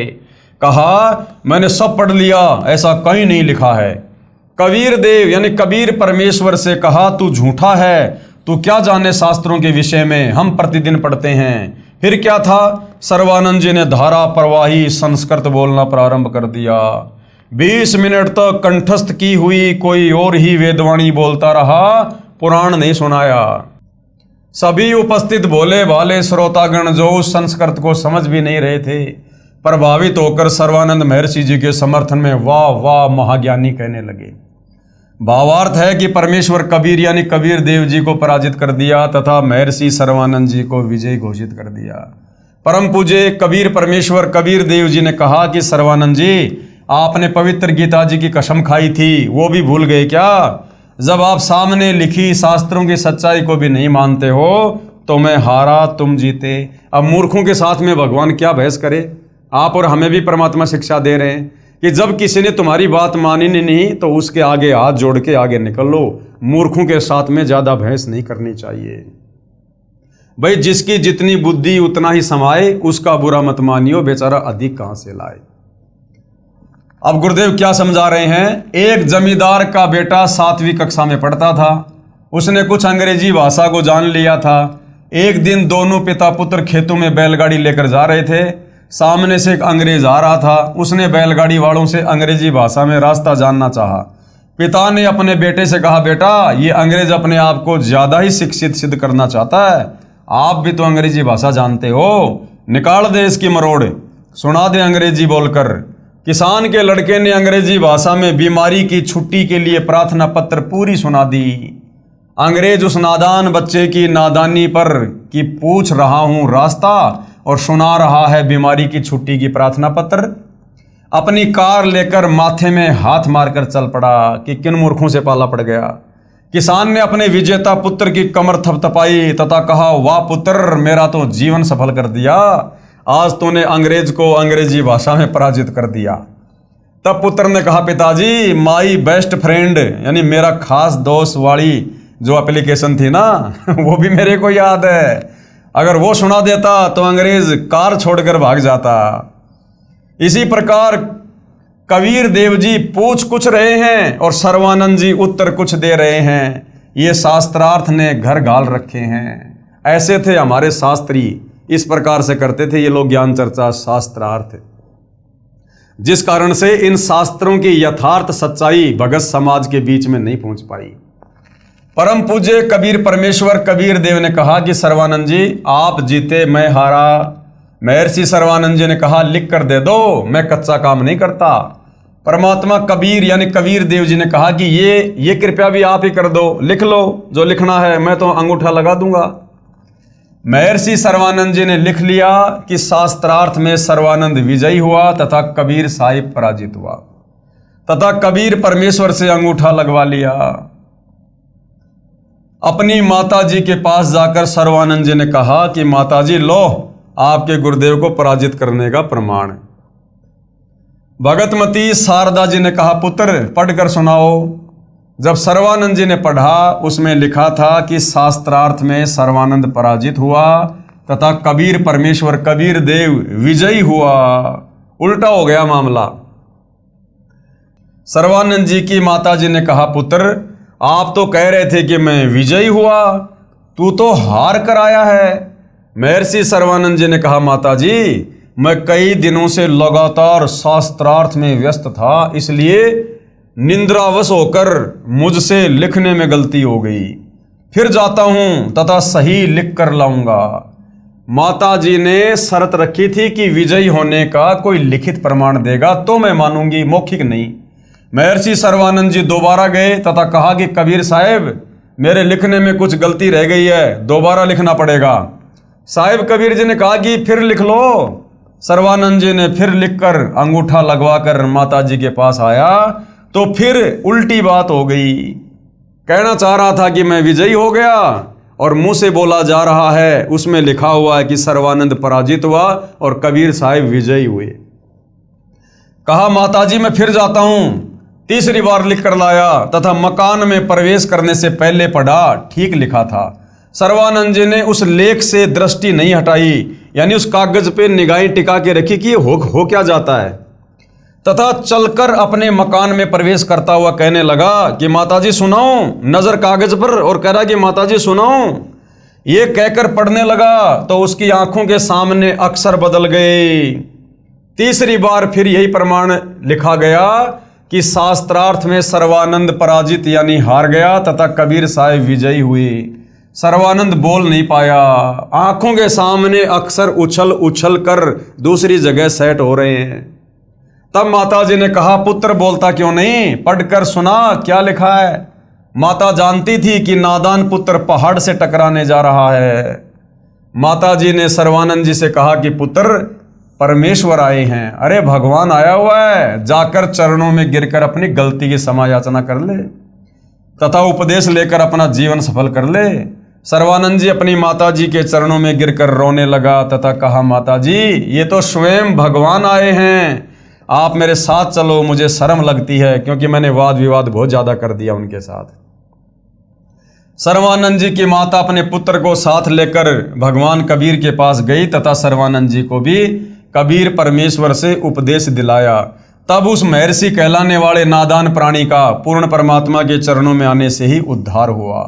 कहा मैंने सब पढ़ लिया, ऐसा कहीं नहीं लिखा है। कबीर देव यानी कबीर परमेश्वर से कहा तू झूठा है, तू क्या जाने शास्त्रों के विषय में, हम प्रतिदिन पढ़ते हैं। फिर क्या था, सर्वानंद जी ने धारा प्रवाही संस्कृत बोलना प्रारंभ कर दिया। 20 मिनट तक कंठस्थ की हुई कोई और ही वेदवाणी बोलता रहा, पुराण नहीं सुनाया। सभी उपस्थित भोले भाले श्रोतागण जो उस संस्कृत को समझ भी नहीं रहे थे, प्रभावित होकर सर्वानंद महर्षि जी के समर्थन में वाह वाह महाज्ञानी कहने लगे। भावार्थ है कि परमेश्वर कबीर यानी कबीर देव जी को पराजित कर दिया तथा महर्षि सर्वानंद जी को विजयी घोषित कर दिया। परम पूज्य कबीर परमेश्वर कबीर देव जी ने कहा कि सर्वानंद जी, आपने पवित्र गीता जी की कसम खाई थी, वो भी भूल गए क्या? जब आप सामने लिखी शास्त्रों की सच्चाई को भी नहीं मानते हो तो मैं हारा तुम जीते। अब मूर्खों के साथ में भगवान क्या बहस करे। आप और हमें भी परमात्मा शिक्षा दे रहे हैं कि जब किसी ने तुम्हारी बात मानी नहीं तो उसके आगे हाथ जोड़ के आगे निकल लो। मूर्खों के साथ में ज़्यादा बहस नहीं करनी चाहिए। भाई जिसकी जितनी बुद्धि उतना ही समाए, उसका बुरा मत मानियो, बेचारा अधिक कहाँ से लाए। अब गुरुदेव क्या समझा रहे हैं। एक जमींदार का बेटा 7वीं कक्षा में पढ़ता था। उसने कुछ अंग्रेजी भाषा को जान लिया था। एक दिन दोनों पिता पुत्र खेतों में बैलगाड़ी लेकर जा रहे थे। सामने से एक अंग्रेज आ रहा था। उसने बैलगाड़ी वालों से अंग्रेजी भाषा में रास्ता जानना चाहा। पिता ने अपने बेटे से कहा, बेटा ये अंग्रेज अपने आप को ज़्यादा ही शिक्षित सिद्ध करना चाहता है। आप भी तो अंग्रेजी भाषा जानते हो, निकाल दे इसकी मरोड़, सुना दे अंग्रेजी बोलकर। किसान के लड़के ने अंग्रेजी भाषा में बीमारी की छुट्टी के लिए प्रार्थना पत्र पूरी सुना दी। अंग्रेज उस नादान बच्चे की नादानी पर कि पूछ रहा हूँ रास्ता और सुना रहा है बीमारी की छुट्टी की प्रार्थना पत्र, अपनी कार लेकर माथे में हाथ मारकर चल पड़ा कि किन मूर्खों से पाला पड़ गया। किसान ने अपने विजेता पुत्र की कमर थपथपाई तथा कहा, वाह पुत्र, मेरा तो जीवन सफल कर दिया, आज तूने अंग्रेज को अंग्रेजी भाषा में पराजित कर दिया। तब पुत्र ने कहा, पिताजी माई बेस्ट फ्रेंड यानी मेरा खास दोस्त वाली जो एप्लीकेशन थी ना वो भी मेरे को याद है। अगर वो सुना देता तो अंग्रेज कार छोड़कर भाग जाता। इसी प्रकार कबीर देव जी पूछ कुछ रहे हैं और सर्वानंद जी उत्तर कुछ दे रहे हैं। ये शास्त्रार्थ ने घर गाल रखे हैं। ऐसे थे हमारे शास्त्री, इस प्रकार से करते थे ये लोग ज्ञान चर्चा शास्त्रार्थ, जिस कारण से इन शास्त्रों की यथार्थ सच्चाई भगत समाज के बीच में नहीं पहुंच पाई। परम पूज्य कबीर परमेश्वर कबीर देव ने कहा कि सर्वानंद जी आप जीते मैं हारा। महर्षि सर्वानंद जी ने कहा, लिख कर दे दो, मैं कच्चा काम नहीं करता। परमात्मा कबीर यानी कबीर देव जी ने कहा कि ये कृपया भी आप ही कर दो, लिख लो जो लिखना है, मैं तो अंगूठा लगा दूंगा। महर्षि सर्वानंद जी ने लिख लिया कि शास्त्रार्थ में सर्वानंद विजयी हुआ तथा कबीर साहिब पराजित हुआ, तथा कबीर परमेश्वर से अंगूठा लगवा लिया। अपनी माता जी के पास जाकर सर्वानंद जी ने कहा कि माता जी लो आपके गुरुदेव को पराजित करने का प्रमाण। भगतमती शारदा जी ने कहा, पुत्र पढ़कर सुनाओ। जब सर्वानंद जी ने पढ़ा उसमें लिखा था कि शास्त्रार्थ में सर्वानंद पराजित हुआ तथा कबीर परमेश्वर कबीर देव विजयी हुआ। उल्टा हो गया मामला। सर्वानंद जी की माता जी ने कहा, पुत्र आप तो कह रहे थे कि मैं विजयी हुआ, तू तो हार कर आया है। महर्षि सर्वानंद जी ने कहा, माता जी मैं कई दिनों से लगातार शास्त्रार्थ में व्यस्त था, इसलिए निंद्रावश होकर मुझसे लिखने में गलती हो गई। फिर जाता हूं तथा सही लिख कर लाऊंगा। माता जी ने शर्त रखी थी कि विजयी होने का कोई लिखित प्रमाण देगा तो मैं मानूंगी, मौखिक नहीं। महर्षि सर्वानंद जी दोबारा गए तथा कहा कि कबीर साहब मेरे लिखने में कुछ गलती रह गई है, दोबारा लिखना पड़ेगा। साहिब कबीर जी ने कहा कि फिर लिख लो। सर्वानंद जी ने फिर लिखकर अंगूठा लगवाकर माता जी के पास आया तो फिर उल्टी बात हो गई। कहना चाह रहा था कि मैं विजयी हो गया और मुंह से बोला जा रहा है उसमें लिखा हुआ है कि सर्वानंद पराजित हुआ और कबीर साहिब विजयी हुए। कहा, माता जी मैं फिर जाता हूं। तीसरी बार लिख कर लाया तथा मकान में प्रवेश करने से पहले पढ़ा, ठीक लिखा था। सर्वानंद जी ने उस लेख से दृष्टि नहीं हटाई, यानी उस कागज पे निगाहें टिका के रखी कि हो क्या जाता है, तथा चलकर अपने मकान में प्रवेश करता हुआ कहने लगा कि माताजी सुनाओ, नजर कागज पर और कह रहा कि माताजी सुनाओ। ये कहकर पढ़ने लगा तो उसकी आंखों के सामने अक्षर बदल गए। तीसरी बार फिर यही प्रमाण लिखा गया कि शास्त्रार्थ में सर्वानंद पराजित यानी हार गया तथा कबीर साहिब विजयी हुए। सर्वानंद बोल नहीं पाया, आंखों के सामने अक्षर उछल उछल कर दूसरी जगह सेट हो रहे हैं। तब माताजी ने कहा, पुत्र बोलता क्यों नहीं, पढ़कर सुना क्या लिखा है। माता जानती थी कि नादान पुत्र पहाड़ से टकराने जा रहा है। माताजी ने सर्वानंद जी से कहा कि पुत्र परमेश्वर आए हैं, अरे भगवान आया हुआ है, जाकर चरणों में गिरकर अपनी गलती की क्षमा याचना कर ले। तथा उपदेश लेकर अपना जीवन सफल कर ले। सर्वानंद जी अपनी माता जी के चरणों में गिरकर रोने लगा तथा कहा, माता जी ये तो स्वयं भगवान आए हैं, आप मेरे साथ चलो, मुझे शर्म लगती है क्योंकि मैंने वाद विवाद बहुत ज़्यादा कर दिया उनके साथ। सर्वानंद जी की माता अपने पुत्र को साथ लेकर भगवान कबीर के पास गई तथा सर्वानंद जी को भी कबीर परमेश्वर से उपदेश दिलाया। तब उस महर्षि कहलाने वाले नादान प्राणी का पूर्ण परमात्मा के चरणों में आने से ही उद्धार हुआ।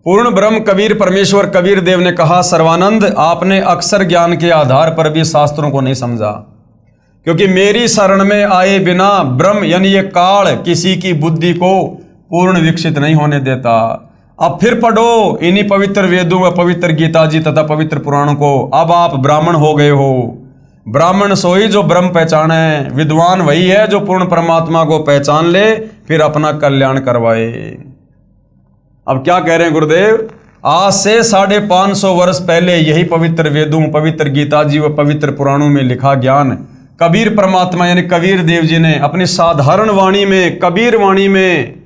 पूर्ण ब्रह्म कबीर परमेश्वर कबीर देव ने कहा, सर्वानंद आपने अक्षर ज्ञान के आधार पर भी शास्त्रों को नहीं समझा, क्योंकि मेरी शरण में आए बिना ब्रह्म यानी ये काल किसी की बुद्धि को पूर्ण विकसित नहीं होने देता। अब फिर पढ़ो इन्हीं पवित्र वेदों व पवित्र गीता जी तथा पवित्र पुराणों को। अब आप ब्राह्मण हो गए हो। ब्राह्मण सोई जो ब्रह्म पहचाने, विद्वान वही है जो पूर्ण परमात्मा को पहचान ले, फिर अपना कल्याण करवाए। अब क्या कह रहे हैं गुरुदेव, आज से 550 वर्ष पहले यही पवित्र वेदों, पवित्र गीता जी व पवित्र पुराणों में लिखा ज्ञान कबीर परमात्मा यानी कबीर देव जी ने अपनी साधारण वाणी में, कबीर वाणी में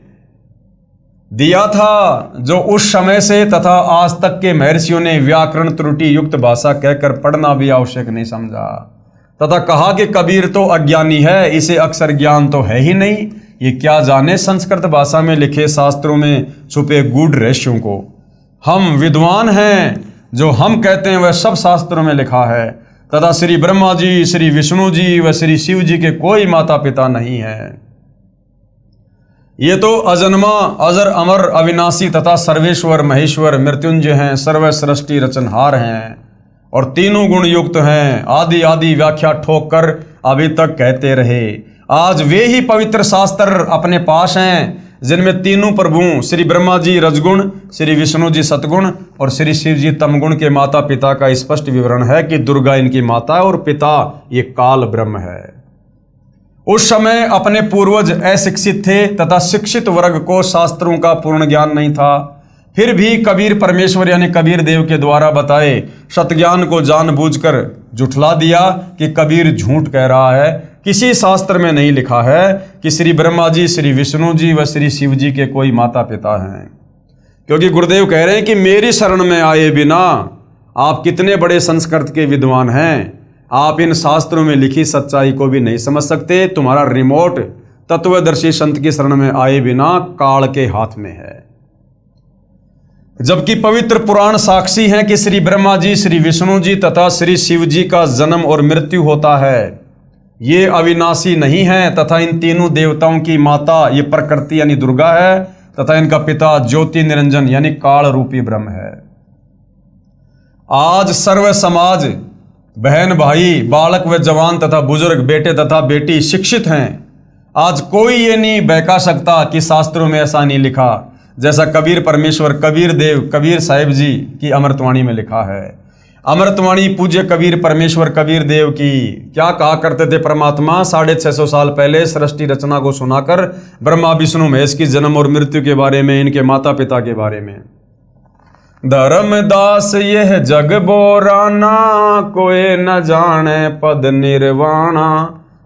दिया था, जो उस समय से तथा आज तक के महर्षियों ने व्याकरण त्रुटि युक्त भाषा कहकर पढ़ना भी आवश्यक नहीं समझा, तथा कहा कि कबीर तो अज्ञानी है, इसे अक्षर ज्ञान तो है ही नहीं, ये क्या जाने संस्कृत भाषा में लिखे शास्त्रों में छुपे गूढ़ रहस्यों को। हम विद्वान हैं, जो हम कहते हैं वह सब शास्त्रों में लिखा है, तथा श्री ब्रह्मा जी, श्री विष्णु जी व श्री शिव जी के कोई माता पिता नहीं है। ये तो अजन्मा, अजर, अमर, अविनाशी तथा सर्वेश्वर महेश्वर मृत्युंजय हैं, सर्व सृष्टि रचनहार हैं और तीनों गुण युक्त हैं। आदि आदि व्याख्या ठोक कर अभी तक कहते रहे। आज वे ही पवित्र शास्त्र अपने पास हैं जिनमें तीनों प्रभु श्री ब्रह्मा जी रजगुण, श्री विष्णु जी सतगुण और श्री शिव जी तमगुण के माता पिता का स्पष्ट विवरण है कि दुर्गा इनकी माता और पिता ये काल ब्रह्म है। उस समय अपने पूर्वज अशिक्षित थे तथा शिक्षित वर्ग को शास्त्रों का पूर्ण ज्ञान नहीं था, फिर भी कबीर परमेश्वर यानी कबीर देव के द्वारा बताए सतज्ञान को जानबूझकर झुठला दिया कि कबीर झूठ कह रहा है। किसी शास्त्र में नहीं लिखा है कि श्री ब्रह्मा जी, श्री विष्णु जी व श्री शिव जी के कोई माता पिता हैं, क्योंकि गुरुदेव कह रहे हैं कि मेरी शरण में आए बिना आप कितने बड़े संस्कृत के विद्वान हैं, आप इन शास्त्रों में लिखी सच्चाई को भी नहीं समझ सकते। तुम्हारा रिमोट तत्वदर्शी संत की शरण में आए बिना काल के हाथ में है। जबकि पवित्र पुराण साक्षी हैं कि श्री ब्रह्मा जी, श्री विष्णु जी तथा श्री शिव जी का जन्म और मृत्यु होता है। ये अविनाशी नहीं है तथा इन तीनों देवताओं की माता ये प्रकृति यानी दुर्गा है तथा इनका पिता ज्योति निरंजन यानी काल रूपी ब्रह्म है। आज सर्व समाज, बहन भाई, बालक व जवान तथा बुजुर्ग, बेटे तथा बेटी शिक्षित हैं। आज कोई ये नहीं बहका सकता कि शास्त्रों में ऐसा नहीं लिखा, जैसा कबीर परमेश्वर कबीर देव कबीर साहिब जी की अमृतवाणी में लिखा है। अमृतवाणी पूज्य कबीर परमेश्वर कबीर देव की क्या कहा करते थे परमात्मा 650 साल पहले सृष्टि रचना को सुनाकर ब्रह्मा विष्णु महेश की जन्म और मृत्यु के बारे में, इनके माता पिता के बारे में। धर्मदास यह जग बोराना, कोई न जाने पद निर्वाणा।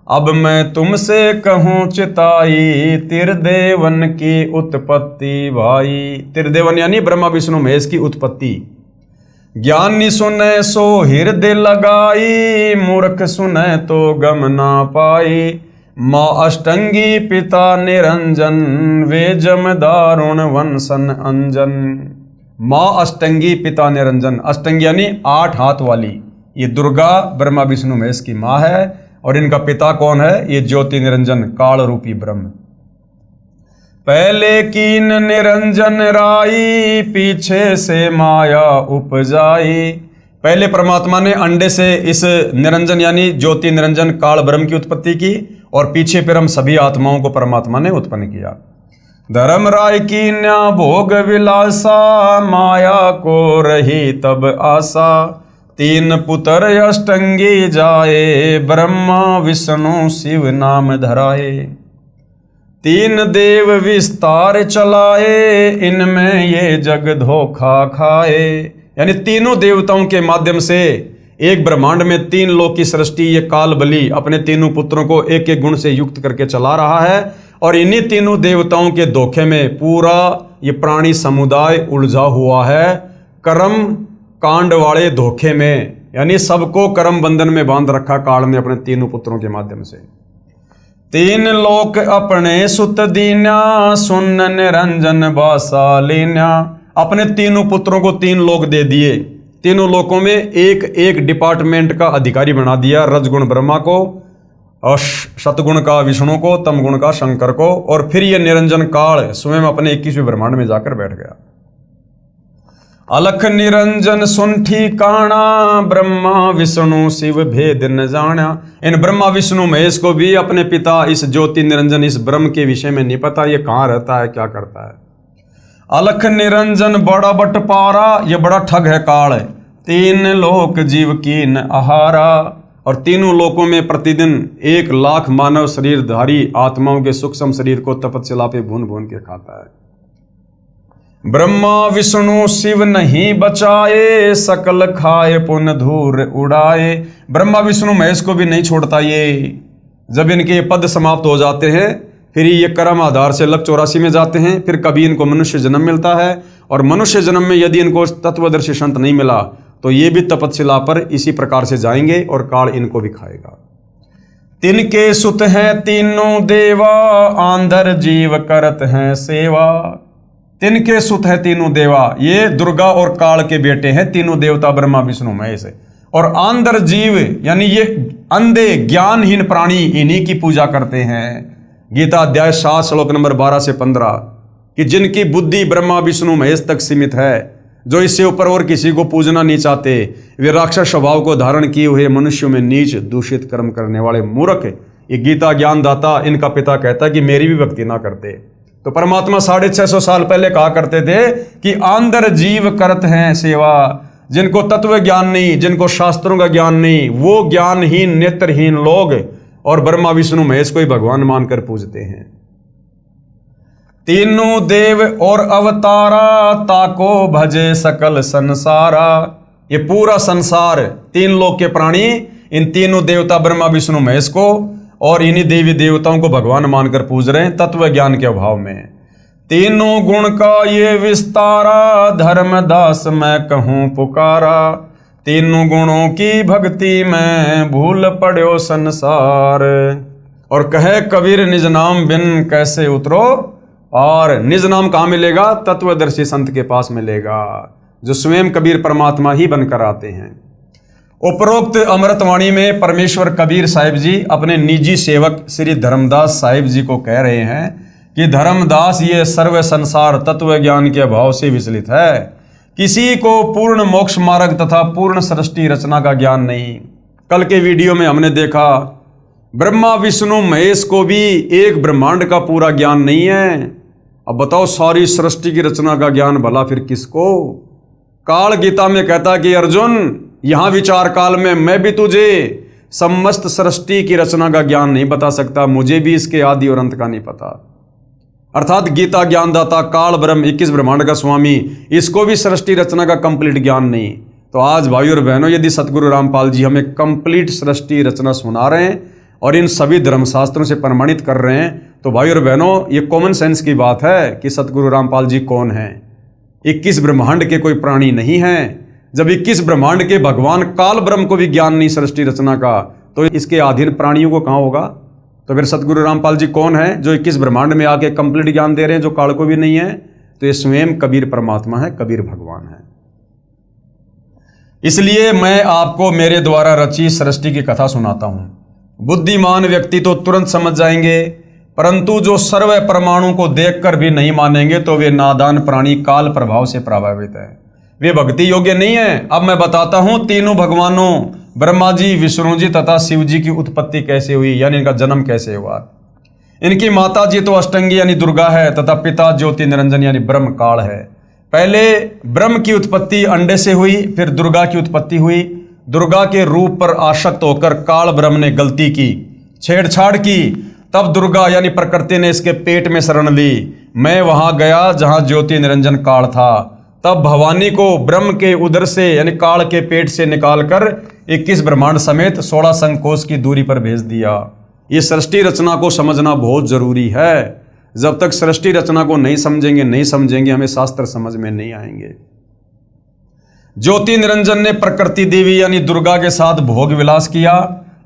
अब मैं तुमसे कहूँ चिताई, त्रिदेवन की उत्पत्ति भाई। त्रिदेवन यानी ब्रह्मा विष्णु महेश की उत्पत्ति। ज्ञानी सुने सो हृदय लगाई, मूर्ख सुने तो गम ना पाई। माँ अष्टंगी पिता निरंजन, वे जम दारुण वंशन अंजन। माँ अष्टंगी पिता निरंजन, अष्टंगी यानी 8 हाथ वाली, ये दुर्गा ब्रह्मा विष्णु महेश की माँ है और इनका पिता कौन है? ये ज्योति निरंजन काल रूपी ब्रह्म। पहले कीन निरंजन राई, पीछे से माया उपजाई। पहले परमात्मा ने अंडे से इस निरंजन यानी ज्योति निरंजन काल ब्रह्म की उत्पत्ति की और पीछे फिर हम सभी आत्माओं को परमात्मा ने उत्पन्न किया। धर्मराय की न्या भोग विलासा, माया को रही तब आशा। 3 पुत्र अष्टंगी जाए, ब्रह्मा विष्णु शिव नाम धराए। 3 देव विस्तार चलाए, इनमें ये जग धोखा खाए। यानी तीनों देवताओं के माध्यम से एक ब्रह्मांड में 3 लोक की सृष्टि ये काल बलि अपने तीनों पुत्रों को एक एक गुण से युक्त करके चला रहा है, और इन्हीं तीनों देवताओं के धोखे में पूरा ये प्राणी समुदाय उलझा हुआ है, कर्म कांड वाले धोखे में। यानी सबको कर्म बंधन में बांध रखा काल ने अपने तीनों पुत्रों के माध्यम से। 3 लोक अपने सुत दीन्या, सुन निरंजन बासालीन्या। अपने तीनों पुत्रों को 3 लोक दे दिए, तीनों लोकों में एक एक डिपार्टमेंट का अधिकारी बना दिया। रजगुण ब्रह्मा को, और शतगुण का विष्णु को, तमगुण का शंकर को, और फिर ये निरंजन काल स्वयं अपने 21वें ब्रह्मांड में जाकर बैठ गया। अलख निरंजन सुन ठिकाना, ब्रह्मा विष्णु शिव भेद न जाना। इन ब्रह्मा विष्णु महेश को भी अपने पिता इस ज्योति निरंजन इस ब्रह्म के विषय में नहीं पता, ये कहाँ रहता है, क्या करता है। अलख निरंजन बड़ा बटपारा, ये बड़ा ठग है काल। 3 लोक जीव कीन आहारा, और तीनों लोकों में प्रतिदिन 1 लाख मानव शरीरधारी आत्माओं के सूक्ष्म शरीर को तपस्या पे भून भून के खाता है। ब्रह्मा विष्णु शिव नहीं बचाए, सकल खाए पुन धूर उड़ाए। ब्रह्मा विष्णु महेश को भी नहीं छोड़ता ये। जब इनके पद समाप्त हो जाते हैं फिर ये कर्म आधार से लक 84 में जाते हैं। फिर कभी इनको मनुष्य जन्म मिलता है, और मनुष्य जन्म में यदि इनको तत्वदर्शी संत नहीं मिला तो ये भी तपस्या पर इसी प्रकार से जाएंगे और काल इनको भी खाएगा। तिनके सुत हैं तीनों देवा, आंधर जीव करत हैं सेवा। तिनके सुत है तीनों देवा, ये दुर्गा और काल के बेटे हैं तीनों देवता ब्रह्मा विष्णु महेश। और आंधर जीव यानी ये अंधे ज्ञानहीन प्राणी इन्हीं की पूजा करते हैं। गीता अध्याय 7 श्लोक नंबर 12 से 15 कि जिनकी बुद्धि ब्रह्मा विष्णु महेश तक सीमित है, जो इससे ऊपर और किसी को पूजना नहीं चाहते, वे राक्षस स्वभाव को धारण किए हुए मनुष्यों में नीच दूषित कर्म करने वाले मूर्ख। ये गीता ज्ञानदाता इनका पिता कहता है कि मेरी भी भक्ति ना करते। तो परमात्मा 650 साल पहले कहा करते थे कि आंधर जीव करत हैं सेवा। जिनको तत्व ज्ञान नहीं, जिनको शास्त्रों का ज्ञान नहीं, वो ज्ञानहीन नेत्रहीन लोग और ब्रह्मा विष्णु महेश को ही भगवान मानकर पूजते हैं। तीनों देव और अवतारा, ताको भजे सकल संसारा। ये पूरा संसार 3 लोक के प्राणी इन तीनों देवता ब्रह्मा विष्णु महेश को और इन्हीं देवी देवताओं को भगवान मानकर पूज रहे हैं तत्व ज्ञान के अभाव में। तीनों गुण का ये विस्तारा, धर्मदास मैं कहूँ पुकारा। तीनों गुणों की भक्ति में भूल पड़ो संसार। और कहे कबीर निज नाम बिन कैसे उतरो, और निज नाम कहाँ मिलेगा? तत्वदर्शी संत के पास मिलेगा, जो स्वयं कबीर परमात्मा ही बनकर आते हैं। उपरोक्त अमृतवाणी में परमेश्वर कबीर साहिब जी अपने निजी सेवक श्री धर्मदास साहिब जी को कह रहे हैं कि धर्मदास ये सर्व संसार तत्व ज्ञान के अभाव से विचलित है। किसी को पूर्ण मोक्ष मार्ग तथा पूर्ण सृष्टि रचना का ज्ञान नहीं। कल के वीडियो में हमने देखा ब्रह्मा विष्णु महेश को भी एक ब्रह्मांड का पूरा ज्ञान नहीं है। अब बताओ सारी सृष्टि की रचना का ज्ञान भला फिर किसको? काल गीता में कहता कि अर्जुन यहां विचार काल में मैं भी तुझे समस्त सृष्टि की रचना का ज्ञान नहीं बता सकता, मुझे भी इसके आदि और अंत का नहीं पता। अर्थात गीता ज्ञानदाता काल ब्रह्म 21 ब्रह्मांड का स्वामी, इसको भी सृष्टि रचना का कंप्लीट ज्ञान नहीं। तो आज भाई और बहनों, यदि सतगुरु रामपाल जी हमें कंप्लीट सृष्टि रचना सुना रहे हैं और इन सभी धर्मशास्त्रों से प्रमाणित कर रहे हैं, तो भाई और बहनों ये कॉमन सेंस की बात है कि सतगुरु रामपाल जी कौन हैं। 21 ब्रह्मांड के कोई प्राणी नहीं हैं। जब 21 ब्रह्मांड के भगवान काल ब्रह्म को भी ज्ञान नहीं सृष्टि रचना का, तो इसके अधीन प्राणियों को कहाँ होगा? तो फिर सतगुरु रामपाल जी कौन है जो 21 ब्रह्मांड में आके कंप्लीट ज्ञान दे रहे हैं, जो काल को भी नहीं है? तो ये स्वयं कबीर परमात्मा है, कबीर भगवान है। इसलिए मैं आपको मेरे द्वारा रची सृष्टि की कथा सुनाता हूं। बुद्धिमान व्यक्ति तो तुरंत समझ जाएंगे, परंतु जो सर्व परमाणु को देखकर भी नहीं मानेंगे तो वे नादान प्राणी काल प्रभाव से प्रभावित है, वे भक्ति योग्य नहीं है। अब मैं बताता हूं तीनों भगवानों ब्रह्मा जी, विष्णु जी तथा शिव जी की उत्पत्ति कैसे हुई, यानी इनका जन्म कैसे हुआ। इनकी माता जी तो अष्टंगी यानी दुर्गा है तथा पिता ज्योति निरंजन यानी ब्रह्म काल है। पहले ब्रह्म की उत्पत्ति अंडे से हुई, फिर दुर्गा की उत्पत्ति हुई। दुर्गा के रूप पर आसक्त होकर काल ब्रह्म ने गलती की, छेड़छाड़ की, तब दुर्गा यानी प्रकृति ने इसके पेट में शरण ली। मैं वहां गया जहां ज्योति निरंजन काल था, तब भवानी को ब्रह्म के उदर से यानी काल के पेट से निकालकर 21 ब्रह्मांड समेत 16 संकोच की दूरी पर भेज दिया। ये सृष्टि रचना को समझना बहुत जरूरी है। जब तक सृष्टि रचना को नहीं समझेंगे हमें शास्त्र समझ में नहीं आएंगे। ज्योति निरंजन ने प्रकृति देवी यानी दुर्गा के साथ भोग विलास किया।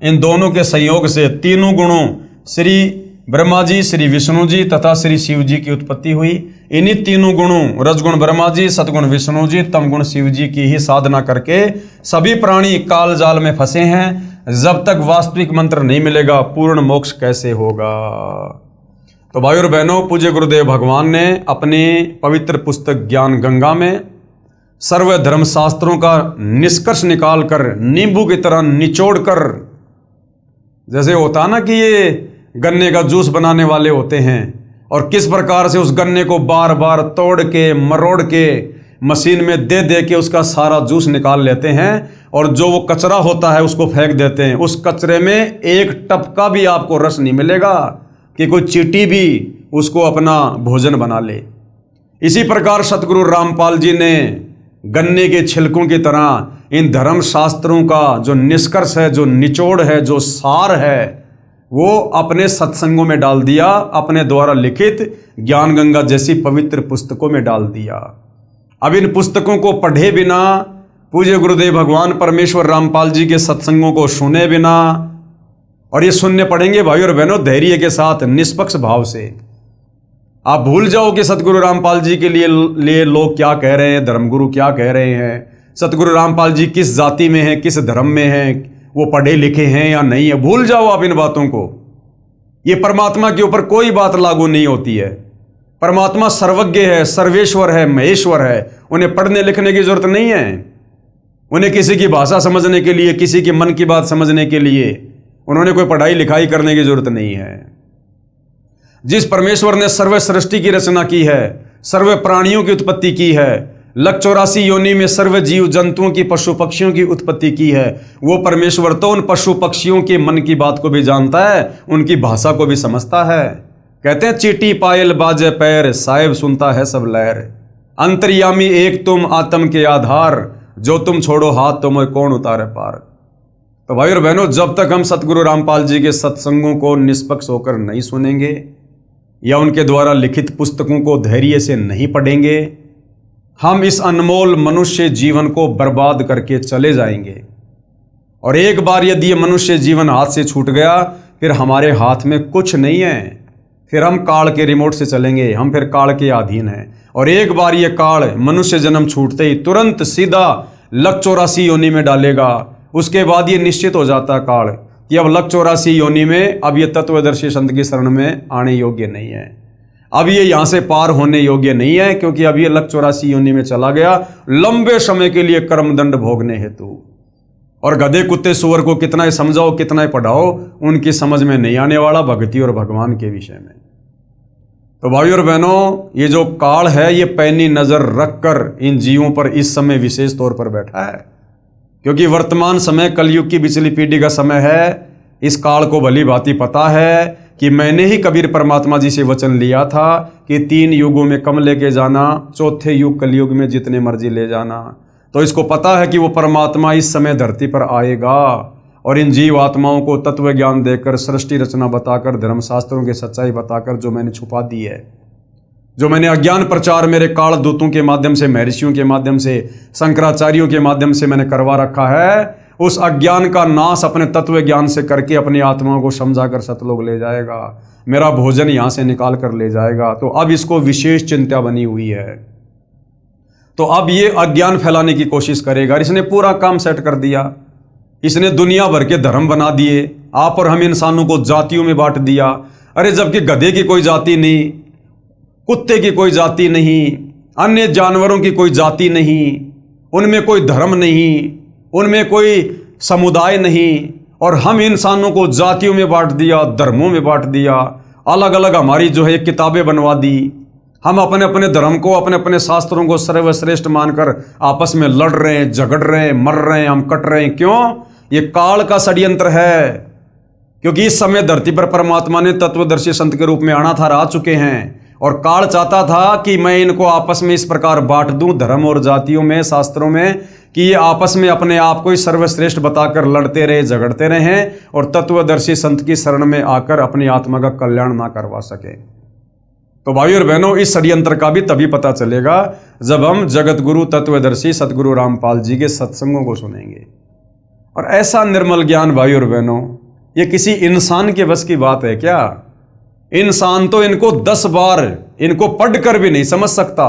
इन दोनों के संयोग से तीनों गुणों श्री ब्रह्मा जी, श्री विष्णु जी तथा श्री शिव जी की उत्पत्ति हुई। इन्हीं तीनों गुणों रजगुण ब्रह्मा जी, सतगुण विष्णु जी, तमगुण शिव जी की ही साधना करके सभी प्राणी काल जाल में फंसे हैं। जब तक वास्तविक मंत्र नहीं मिलेगा पूर्ण मोक्ष कैसे होगा। तो भाई और बहनों, पूज्य गुरुदेव भगवान ने अपनी पवित्र पुस्तक ज्ञान गंगा में सर्व धर्म शास्त्रों का निष्कर्ष निकालकर नींबू की तरह निचोड़ कर, जैसे होता ना कि ये गन्ने का जूस बनाने वाले होते हैं और किस प्रकार से उस गन्ने को बार बार तोड़ के मरोड़ के मशीन में दे दे के उसका सारा जूस निकाल लेते हैं और जो वो कचरा होता है उसको फेंक देते हैं। उस कचरे में एक टपका भी आपको रस नहीं मिलेगा कि कोई चींटी भी उसको अपना भोजन बना ले। इसी प्रकार सतगुरु रामपाल जी ने गन्ने के छिलकों की तरह इन धर्म शास्त्रों का जो निष्कर्ष है, जो निचोड़ है, जो सार है, वो अपने सत्संगों में डाल दिया, अपने द्वारा लिखित ज्ञान गंगा जैसी पवित्र पुस्तकों में डाल दिया। अब इन पुस्तकों को पढ़े बिना, पूज्य गुरुदेव भगवान परमेश्वर रामपाल जी के सत्संगों को सुने बिना, और ये सुनने पड़ेंगे भाई और बहनों धैर्य के साथ, निष्पक्ष भाव से। आप भूल जाओ कि सतगुरु रामपाल जी के लिए लोग क्या कह रहे हैं, धर्मगुरु क्या कह रहे हैं, सतगुरु रामपाल जी किस जाति में हैं, किस धर्म में हैं, वो पढ़े लिखे हैं या नहीं है। भूल जाओ आप इन बातों को। ये परमात्मा के ऊपर कोई बात लागू नहीं होती है। परमात्मा सर्वज्ञ है, सर्वेश्वर है, महेश्वर है। उन्हें पढ़ने लिखने की जरूरत नहीं है। उन्हें किसी की भाषा समझने के लिए, किसी के मन की बात समझने के लिए उन्होंने कोई पढ़ाई लिखाई करने की जरूरत नहीं है। जिस परमेश्वर ने सर्व सृष्टि की रचना की है, सर्व प्राणियों की उत्पत्ति की है, 184 योनि में सर्व जीव जंतुओं की, पशु पक्षियों की उत्पत्ति की है, वो परमेश्वर तो उन पशु पक्षियों के मन की बात को भी जानता है, उनकी भाषा को भी समझता है। कहते हैं चींटी पायल बाजे पैर, साहिब सुनता है सब लहर। अंतर्यामी एक तुम आत्म के आधार, जो तुम छोड़ो हाथ तो मैं कौन उतारे पार। तो भाई और बहनों, जब तक हम सतगुरु रामपाल जी के सत्संगों को निष्पक्ष होकर नहीं सुनेंगे या उनके द्वारा लिखित पुस्तकों को धैर्य से नहीं पढ़ेंगे, हम इस अनमोल मनुष्य जीवन को बर्बाद करके चले जाएंगे। और एक बार यदि ये मनुष्य जीवन हाथ से छूट गया, फिर हमारे हाथ में कुछ नहीं है। फिर हम काल के रिमोट से चलेंगे, हम फिर काल के अधीन हैं। और एक बार ये काल मनुष्य जन्म छूटते ही तुरंत सीधा 184 योनि में डालेगा। उसके बाद ये निश्चित हो जाता काल कि अब 184 योनि में अब ये तत्वदर्शी संत की शरण में आने योग्य नहीं है, अब ये यहाँ से पार होने योग्य नहीं है, क्योंकि अब ये 184 योनि में चला गया लंबे समय के लिए कर्मदंड भोगने हेतु। और गधे कुत्ते सुअर को कितना ही समझाओ, कितना ही पढ़ाओ, उनकी समझ में नहीं आने वाला भक्ति और भगवान के विषय में। तो भाई और बहनों, ये जो काल है ये पैनी नजर रखकर इन जीवों पर इस समय विशेष तौर पर बैठा है, क्योंकि वर्तमान समय कलयुग की पिछली पीढ़ी का समय है। इस काल को भली भांति पता है कि मैंने ही कबीर परमात्मा जी से वचन लिया था कि 3 युगों में कम लेके जाना, चौथे युग कलयुग में जितने मर्जी ले जाना। तो इसको पता है कि वो परमात्मा इस समय धरती पर आएगा और इन जीव आत्माओं को तत्व ज्ञान देकर, सृष्टि रचना बताकर, धर्मशास्त्रों की सच्चाई बताकर जो मैंने छुपा दी है, जो मैंने अज्ञान प्रचार मेरे काल दूतों के माध्यम से, महर्षियों के माध्यम से, शंकराचार्यों के माध्यम से मैंने करवा रखा है, उस अज्ञान का नाश अपने तत्व ज्ञान से करके अपनी आत्माओं को समझाकर सतलोक ले जाएगा। मेरा भोजन यहाँ से निकाल कर ले जाएगा। तो अब इसको विशेष चिंता बनी हुई है। तो अब ये अज्ञान फैलाने की कोशिश करेगा। इसने पूरा काम सेट कर दिया। इसने दुनिया भर के धर्म बना दिए। आप और हम इंसानों को जातियों में बांट दिया। अरे जबकि गधे की कोई जाति नहीं, कुत्ते की कोई जाति नहीं, अन्य जानवरों की कोई जाति नहीं, उनमें कोई धर्म नहीं, उनमें कोई समुदाय नहीं, और हम इंसानों को जातियों में बांट दिया, धर्मों में बांट दिया, अलग अलग हमारी जो है किताबें बनवा दी। हम अपने अपने धर्म को, अपने अपने शास्त्रों को सर्वश्रेष्ठ मानकर आपस में लड़ रहे हैं, झगड़ रहे हैं, मर रहे हैं, हम कट रहे हैं। क्यों? ये काल का षड्यंत्र है। क्योंकि इस समय धरती पर परमात्मा ने तत्वदर्शी संत के रूप में आना था, आ चुके हैं। और काल चाहता था कि मैं इनको आपस में इस प्रकार बांट दूं धर्म और जातियों में, शास्त्रों में, कि ये आपस में अपने आप को ही सर्वश्रेष्ठ बताकर लड़ते रहे, झगड़ते रहे और तत्वदर्शी संत की शरण में आकर अपनी आत्मा का कल्याण ना करवा सके। तो भाइयों और बहनों, इस षड्यंत्र का भी तभी पता चलेगा जब हम जगत गुरु तत्वदर्शी सतगुरु रामपाल जी के सत्संगों को सुनेंगे। और ऐसा निर्मल ज्ञान भाइयों और बहनों, ये किसी इंसान के बस की बात है क्या? इंसान तो इनको 10 बार इनको पढ़कर भी नहीं समझ सकता।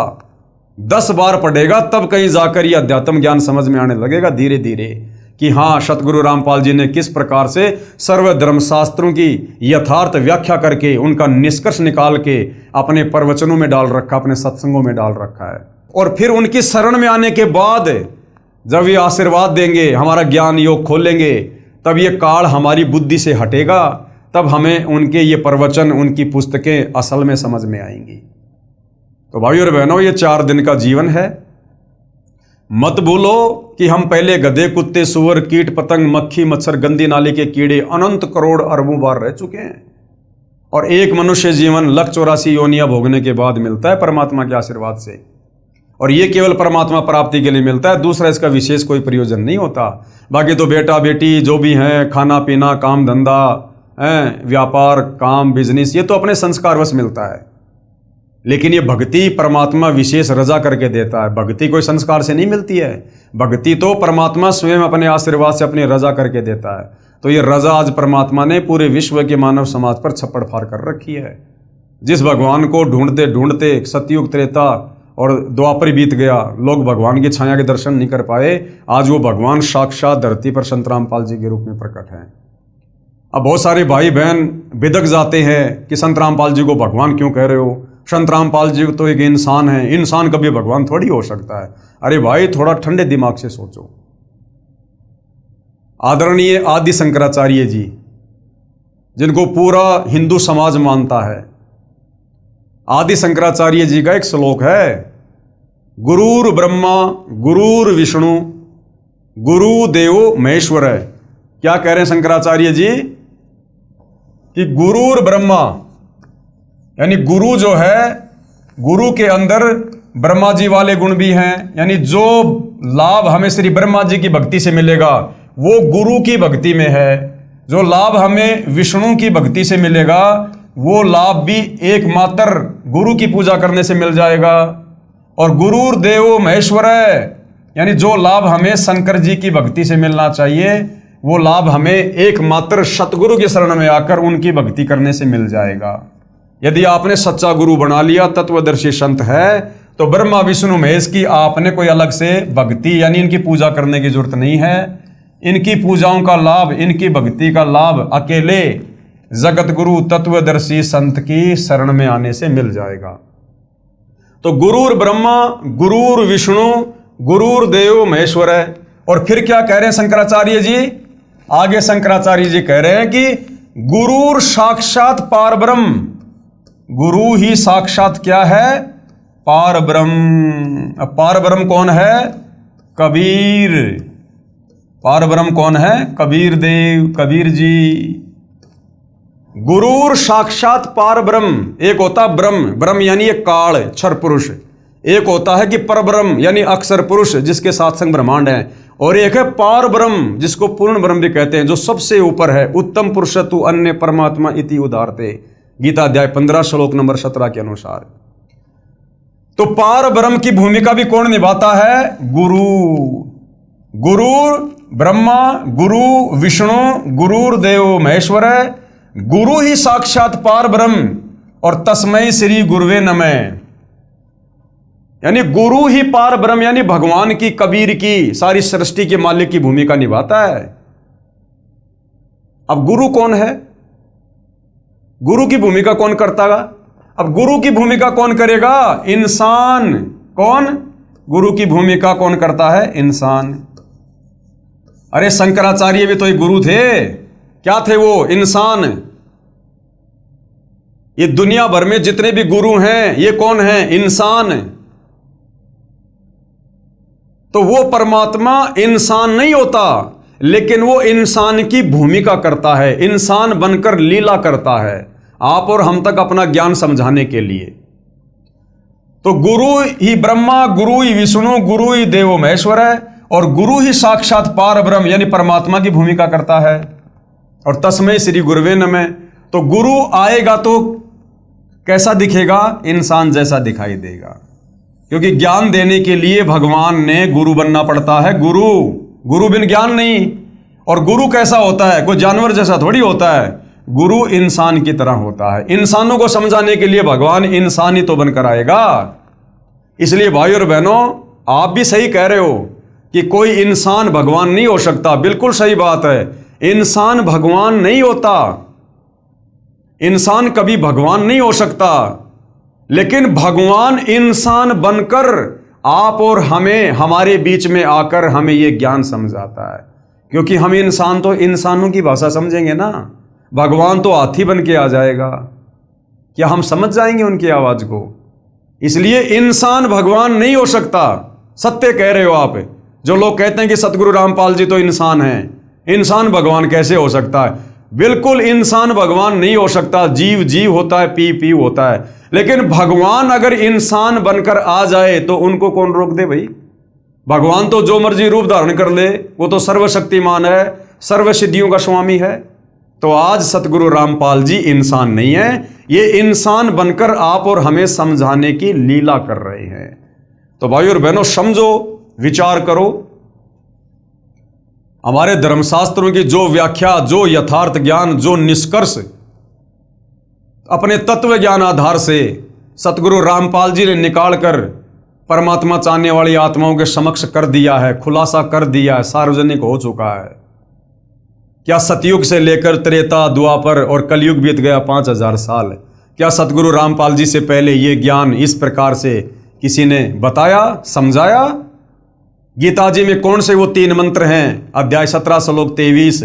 10 बार पढ़ेगा तब कहीं जाकर ये अध्यात्म ज्ञान समझ में आने लगेगा धीरे धीरे कि हाँ, सतगुरु रामपाल जी ने किस प्रकार से सर्व धर्मशास्त्रों की यथार्थ व्याख्या करके उनका निष्कर्ष निकाल के अपने प्रवचनों में डाल रखा, अपने सत्संगों में डाल रखा है। और फिर उनकी शरण में आने के बाद जब ये आशीर्वाद देंगे, हमारा ज्ञान योग खोलेंगे, तब ये काल हमारी बुद्धि से हटेगा, तब हमें उनके ये प्रवचन, उनकी पुस्तकें असल में समझ में आएंगी। तो भाइयों और बहनों, ये 4 दिन का जीवन है। मत भूलो कि हम पहले गधे, कुत्ते, सुअर, कीट, पतंग, मक्खी, मच्छर, गंदी नाली के कीड़े अनंत करोड़ अरबों बार रह चुके हैं। और एक मनुष्य जीवन 184 योनियां भोगने के बाद मिलता है परमात्मा के आशीर्वाद से। और ये केवल परमात्मा प्राप्ति के लिए मिलता है, दूसरा इसका विशेष कोई प्रयोजन नहीं होता। बाकी तो बेटा बेटी जो भी हैं, खाना पीना, काम धंधा, व्यापार, काम, बिजनेस, ये तो अपने संस्कारवश मिलता है। लेकिन ये भक्ति परमात्मा विशेष रजा करके देता है। भक्ति कोई संस्कार से नहीं मिलती है, भक्ति तो परमात्मा स्वयं अपने आशीर्वाद से अपनी रजा करके देता है। तो ये रजा आज परमात्मा ने पूरे विश्व के मानव समाज पर छप्पड़ फाड़ कर रखी है। जिस भगवान को ढूंढते ढूंढते सतयुग, त्रेता और द्वापर बीत गया, लोग भगवान की छाया के दर्शन नहीं कर पाए, आज वो भगवान साक्षात धरती पर संत रामपाल जी के रूप में प्रकट हैं। अब बहुत सारे भाई बहन बिदक जाते हैं कि संत रामपाल जी को भगवान क्यों कह रहे हो? संत रामपाल जी तो एक इंसान है, इंसान कभी भगवान थोड़ी हो सकता है। अरे भाई, थोड़ा ठंडे दिमाग से सोचो। आदरणीय आदि शंकराचार्य जी, जिनको पूरा हिंदू समाज मानता है, आदि शंकराचार्य जी का एक श्लोक है, गुरुर ब्रह्मा गुरुर विष्णु गुरुदेवो महेश्वर है। क्या कह रहे हैं शंकराचार्य जी? कि गुरुर ब्रह्मा, यानी गुरु जो है, गुरु के अंदर ब्रह्मा जी वाले गुण भी हैं, यानी जो लाभ हमें श्री ब्रह्मा जी की भक्ति से मिलेगा वो गुरु की भक्ति में है। जो लाभ हमें विष्णु की भक्ति से मिलेगा वो लाभ भी एकमात्र गुरु की पूजा करने से मिल जाएगा। और गुरुर देवो महेश्वर है, यानी जो लाभ हमें शंकर जी की भक्ति से मिलना चाहिए वो लाभ हमें एकमात्र सतगुरु की शरण में आकर उनकी भक्ति करने से मिल जाएगा। यदि आपने सच्चा गुरु बना लिया, तत्वदर्शी संत है, तो ब्रह्मा विष्णु महेश की आपने कोई अलग से भक्ति यानी इनकी पूजा करने की जरूरत नहीं है। इनकी पूजाओं का लाभ, इनकी भक्ति का लाभ अकेले जगत गुरु तत्वदर्शी संत की शरण में आने से मिल जाएगा। तो गुरुर ब्रह्मा गुरुर विष्णु गुरुर देव महेश्वर है। और फिर क्या कह रहे हैं शंकराचार्य जी? आगे शंकराचार्य जी कह रहे हैं कि गुरुर साक्षात पारब्रह्म। गुरु ही साक्षात क्या है? पारब्रह्म। अब पारब्रह्म कौन है? कबीर। पारब्रह्म कौन है? कबीर देव, कबीर जी। गुरुर साक्षात पारब्रह्म। एक होता ब्रह्म, ब्रह्म यानी एक काल क्षर पुरुष। एक होता है कि परब्रह्म यानी अक्षर पुरुष जिसके साथ संग ब्रह्मांड है। और एक है पार ब्रह्म जिसको पूर्ण ब्रह्म भी कहते हैं, जो सबसे ऊपर है। उत्तम पुरुषतु अन्य परमात्मा इति उदारते, गीता अध्याय 15 श्लोक नंबर 17 के अनुसार। तो पार ब्रह्म की भूमिका भी कौन निभाता है? गुरु। गुरु ब्रह्मा गुरु विष्णु गुरुर देव महेश्वर है। गुरु ही साक्षात पार ब्रह्म। और तस्मै श्री गुरुवे नमः, यानी गुरु ही पार ब्रह्म यानी भगवान की, कबीर की, सारी सृष्टि के मालिक की भूमिका निभाता है। अब गुरु कौन है? गुरु की भूमिका कौन करता है? अब गुरु की भूमिका कौन करेगा? इंसान। कौन? गुरु की भूमिका कौन करता है? इंसान। अरे शंकराचार्य भी तो एक गुरु थे। क्या थे वो? इंसान। ये दुनिया भर में जितने भी गुरु हैं ये कौन है? इंसान। तो वो परमात्मा इंसान नहीं होता, लेकिन वो इंसान की भूमिका करता है, इंसान बनकर लीला करता है आप और हम तक अपना ज्ञान समझाने के लिए। तो गुरु ही ब्रह्मा, गुरु ही विष्णु, गुरु ही देवो महेश्वर है, और गुरु ही साक्षात पार ब्रह्म यानी परमात्मा की भूमिका करता है। और तस्मै श्री गुरुवे नमः। तो गुरु आएगा तो कैसा दिखेगा? इंसान जैसा दिखाई देगा, क्योंकि ज्ञान देने के लिए भगवान ने गुरु बनना पड़ता है। गुरु बिन ज्ञान नहीं। और गुरु कैसा होता है? कोई जानवर जैसा थोड़ी होता है। गुरु इंसान की तरह होता है। इंसानों को समझाने के लिए भगवान इंसान ही तो बनकर आएगा। इसलिए भाई और बहनों, आप भी सही कह रहे हो कि कोई इंसान भगवान नहीं हो सकता। बिल्कुल सही बात है, इंसान भगवान नहीं होता। इंसान कभी भगवान नहीं हो सकता, लेकिन भगवान इंसान बनकर आप और हमें, हमारे बीच में आकर हमें यह ज्ञान समझाता है। क्योंकि हम इंसान तो इंसानों की भाषा समझेंगे ना। भगवान तो हाथी बन के आ जाएगा, क्या हम समझ जाएंगे उनकी आवाज को? इसलिए इंसान भगवान नहीं हो सकता। सत्य कह रहे हो आप। जो लोग कहते हैं कि सतगुरु रामपाल जी तो इंसान हैं, इंसान भगवान कैसे हो सकता है? बिल्कुल इंसान भगवान नहीं हो सकता। जीव जीव होता है, पी होता है। लेकिन भगवान अगर इंसान बनकर आ जाए तो उनको कौन रोक दे भाई? भगवान तो जो मर्जी रूप धारण कर ले, वो तो सर्वशक्तिमान है, सर्व सिद्धियों का स्वामी है। तो आज सतगुरु रामपाल जी इंसान नहीं है, ये इंसान बनकर आप और हमें समझाने की लीला कर रहे हैं। तो भाई और बहनों, समझो, विचार करो। हमारे धर्मशास्त्रों की जो व्याख्या, जो यथार्थ ज्ञान, जो निष्कर्ष अपने तत्व ज्ञान आधार से सतगुरु रामपाल जी ने निकालकर परमात्मा चाहने वाली आत्माओं के समक्ष कर दिया है, खुलासा कर दिया है, सार्वजनिक हो चुका है। क्या सतयुग से लेकर त्रेता, द्वापर और कलयुग बीत गया 5000 साल, क्या सतगुरु रामपाल जी से पहले ये ज्ञान इस प्रकार से किसी ने बताया, समझाया? गीता जी में कौन से वो 3 मंत्र हैं? अध्याय 17 श्लोक 23,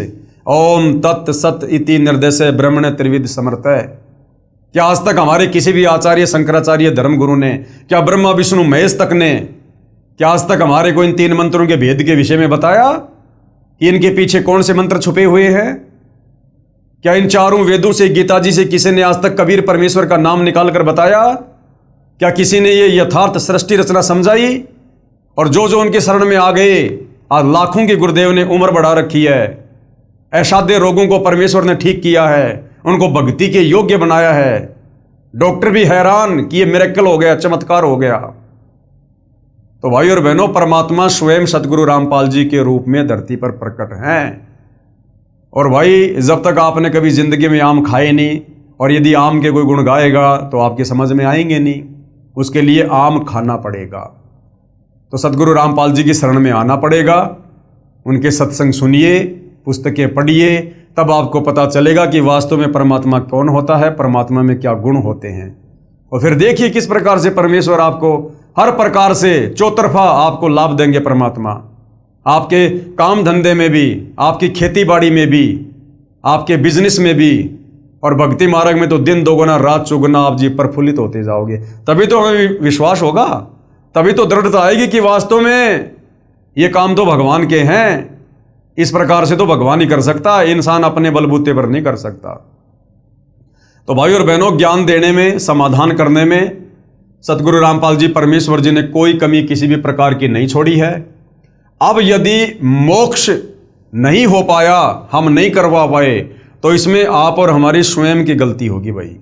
ओम तत् सत इति निर्देशे ब्रह्मण त्रिविध समर्थय। क्या आज तक हमारे किसी भी आचार्य, शंकराचार्य, धर्मगुरु ने, क्या ब्रह्मा विष्णु महेश तक ने, क्या आज तक हमारे को इन 3 मंत्रों के भेद के विषय में बताया कि इनके पीछे कौन से मंत्र छुपे हुए हैं? क्या इन 4 वेदों से, गीता जी से किसी ने आज तक कबीर परमेश्वर का नाम निकालकर बताया? क्या किसी ने ये यथार्थ सृष्टि रचना समझाई? और जो जो उनके शरण में आ गए, आज लाखों के गुरुदेव ने उम्र बढ़ा रखी है, असाध्य रोगों को परमेश्वर ने ठीक किया है, उनको भक्ति के योग्य बनाया है। डॉक्टर भी हैरान कि ये मिरेकल हो गया, चमत्कार हो गया। तो भाई और बहनों, परमात्मा स्वयं सतगुरु रामपाल जी के रूप में धरती पर प्रकट हैं। और भाई, जब तक आपने कभी जिंदगी में आम खाए नहीं, और यदि आम के कोई गुण गाएगा तो आपकी समझ में आएंगे नहीं, उसके लिए आम खाना पड़ेगा। तो सतगुरु रामपाल जी की शरण में आना पड़ेगा, उनके सत्संग सुनिए, पुस्तकें पढ़िए, तब आपको पता चलेगा कि वास्तव में परमात्मा कौन होता है, परमात्मा में क्या गुण होते हैं। और फिर देखिए किस प्रकार से परमेश्वर आपको हर प्रकार से चौतरफा आपको लाभ देंगे। परमात्मा आपके काम धंधे में भी, आपकी खेती बाड़ी में भी, आपके बिजनेस में भी, और भक्ति मार्ग में तो दिन दोगुना रात चौगुना आप जी प्रफुल्लित होते जाओगे। तभी तो हमें विश्वास होगा, तभी तो दृढ़ता आएगी कि वास्तव में ये काम तो भगवान के हैं। इस प्रकार से तो भगवान ही कर सकता है, इंसान अपने बलबूते पर नहीं कर सकता। तो भाई और बहनों, ज्ञान देने में, समाधान करने में सतगुरु रामपाल जी परमेश्वर जी ने कोई कमी किसी भी प्रकार की नहीं छोड़ी है। अब यदि मोक्ष नहीं हो पाया, हम नहीं करवा पाए, तो इसमें आप और हमारी स्वयं की गलती होगी भाई।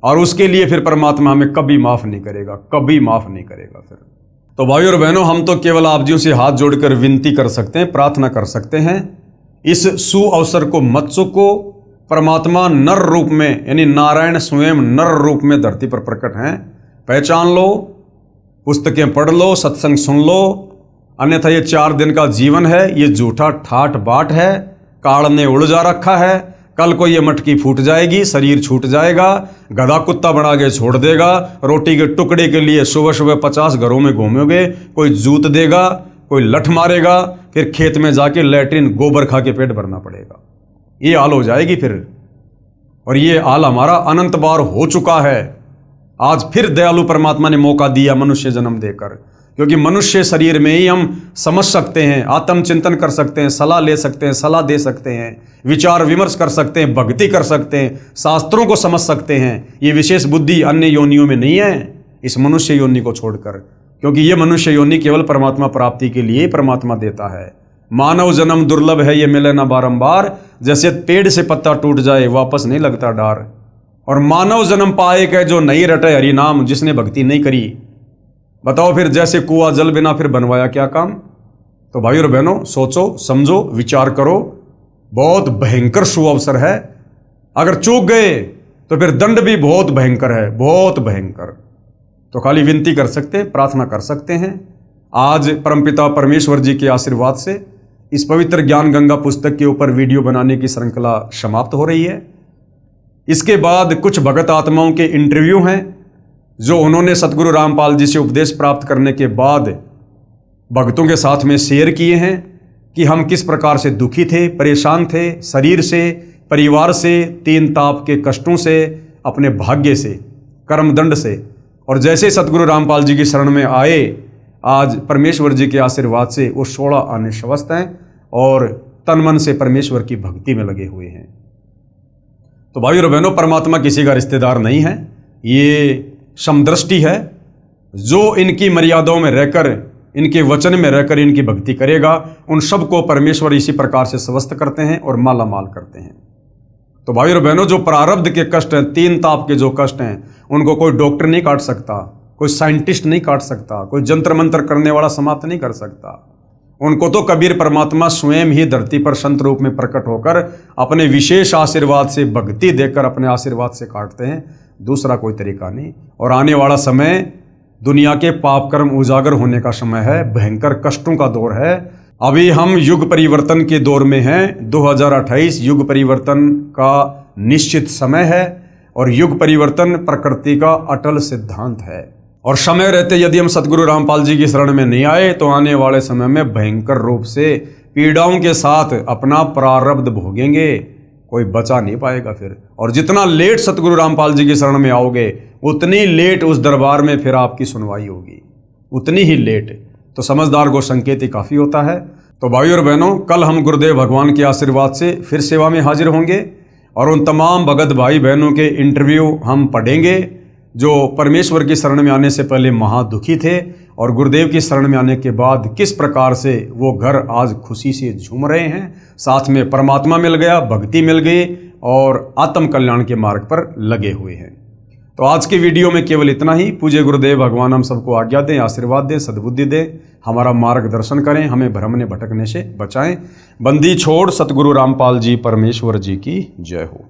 और उसके लिए फिर परमात्मा हमें कभी माफ नहीं करेगा, कभी माफ नहीं करेगा फिर। तो भाई और बहनों, हम तो केवल आप जी से हाथ जोड़कर विनती कर सकते हैं, प्रार्थना कर सकते हैं, इस सुअवसर को मत चूको। परमात्मा नर रूप में, यानी नारायण स्वयं नर रूप में धरती पर प्रकट हैं। पहचान लो, पुस्तकें पढ़ लो, सत्संग सुन लो, अन्यथा ये 4 दिन का जीवन है, ये झूठा ठाट बाट है, काल ने उड़ जा रखा है। कल को ये मटकी फूट जाएगी, शरीर छूट जाएगा, गधा कुत्ता बना के छोड़ देगा। रोटी के टुकड़े के लिए सुबह सुबह 50 घरों में घूमोगे, कोई जूत देगा, कोई लठ मारेगा, फिर खेत में जाके लैट्रिन गोबर खा के पेट भरना पड़ेगा। ये हाल हो जाएगी फिर। और ये हाल हमारा अनंत बार हो चुका है। आज फिर दयालु परमात्मा ने मौका दिया मनुष्य जन्म देकर, क्योंकि मनुष्य शरीर में ही हम समझ सकते हैं, आत्मचिंतन कर सकते हैं, सलाह ले सकते हैं, सलाह दे सकते हैं, विचार विमर्श कर सकते हैं, भक्ति कर सकते हैं, शास्त्रों को समझ सकते हैं। ये विशेष बुद्धि अन्य योनियों में नहीं है। इस मनुष्य योनि को छोड़कर, क्योंकि ये मनुष्य योनि केवल परमात्मा प्राप्ति के लिए परमात्मा देता है। मानव जन्म दुर्लभ है, ये मिले ना बारंबार, जैसे पेड़ से पत्ता टूट जाए वापस नहीं लगता डार। और मानव जन्म पाए के जो नहीं रटे हरि नाम, जिसने भक्ति नहीं करी, बताओ फिर जैसे कुआं जल बिना फिर बनवाया क्या काम। तो भाइयों और बहनों, सोचो, समझो, विचार करो, बहुत भयंकर शुभ अवसर है। अगर चूक गए तो फिर दंड भी बहुत भयंकर है, बहुत भयंकर। तो खाली विनती कर सकते, प्रार्थना कर सकते हैं। आज परमपिता परमेश्वर जी के आशीर्वाद से इस पवित्र ज्ञान गंगा पुस्तक के ऊपर वीडियो बनाने की श्रृंखला समाप्त हो रही है। इसके बाद कुछ भगत आत्माओं के इंटरव्यू हैं जो उन्होंने सतगुरु रामपाल जी से उपदेश प्राप्त करने के बाद भक्तों के साथ में शेयर किए हैं कि हम किस प्रकार से दुखी थे, परेशान थे, शरीर से, परिवार से, तीन ताप के कष्टों से, अपने भाग्य से, कर्मदंड से, और जैसे सतगुरु रामपाल जी की शरण में आए, आज परमेश्वर जी के आशीर्वाद से वो 16 आने स्वस्थ हैं और तन मन से परमेश्वर की भक्ति में लगे हुए हैं। तो भाइयों और बहनों, परमात्मा किसी का रिश्तेदार नहीं है, ये समदृष्टि है। जो इनकी मर्यादाओं में रहकर, इनके वचन में रहकर इनकी भक्ति करेगा, उन सबको परमेश्वर इसी प्रकार से स्वस्थ करते हैं और माला माल करते हैं। तो भाइयों और बहनों, जो प्रारब्ध के कष्ट हैं, तीन ताप के जो कष्ट हैं, उनको कोई डॉक्टर नहीं काट सकता, कोई साइंटिस्ट नहीं काट सकता, कोई जंत्र मंत्र करने वाला समाप्त नहीं कर सकता। उनको तो कबीर परमात्मा स्वयं ही धरती पर संत रूप में प्रकट होकर अपने विशेष आशीर्वाद से, भक्ति देकर अपने आशीर्वाद से काटते हैं, दूसरा कोई तरीका नहीं। और आने वाला समय दुनिया के पाप कर्म उजागर होने का समय है, भयंकर कष्टों का दौर है। अभी हम युग परिवर्तन के दौर में हैं। 2028 युग परिवर्तन का निश्चित समय है और युग परिवर्तन प्रकृति का अटल सिद्धांत है। और समय रहते यदि हम सतगुरु रामपाल जी की शरण में नहीं आए तो आने वाले समय में भयंकर रूप से पीड़ाओं के साथ अपना प्रारब्ध भोगेंगे, कोई बचा नहीं पाएगा फिर। और जितना लेट सतगुरु रामपाल जी की शरण में आओगे, उतनी लेट उस दरबार में फिर आपकी सुनवाई होगी, उतनी ही लेट। तो समझदार को संकेत ही काफ़ी होता है। तो भाइयों और बहनों, कल हम गुरुदेव भगवान के आशीर्वाद से फिर सेवा में हाजिर होंगे और उन तमाम भगत भाई बहनों के इंटरव्यू हम पढ़ेंगे जो परमेश्वर की शरण में आने से पहले महादुखी थे और गुरुदेव की शरण में आने के बाद किस प्रकार से वो घर आज खुशी से झूम रहे हैं, साथ में परमात्मा मिल गया, भक्ति मिल गई और आत्म कल्याण के मार्ग पर लगे हुए हैं। तो आज की वीडियो में केवल इतना ही। पूज्य गुरुदेव भगवान हम सबको आज्ञा दें, आशीर्वाद दें, सद्बुद्धि दें, हमारा मार्गदर्शन करें, हमें भ्रमने भटकने से बचाएं। बंदी छोड़ सतगुरु रामपाल जी परमेश्वर जी की जय हो।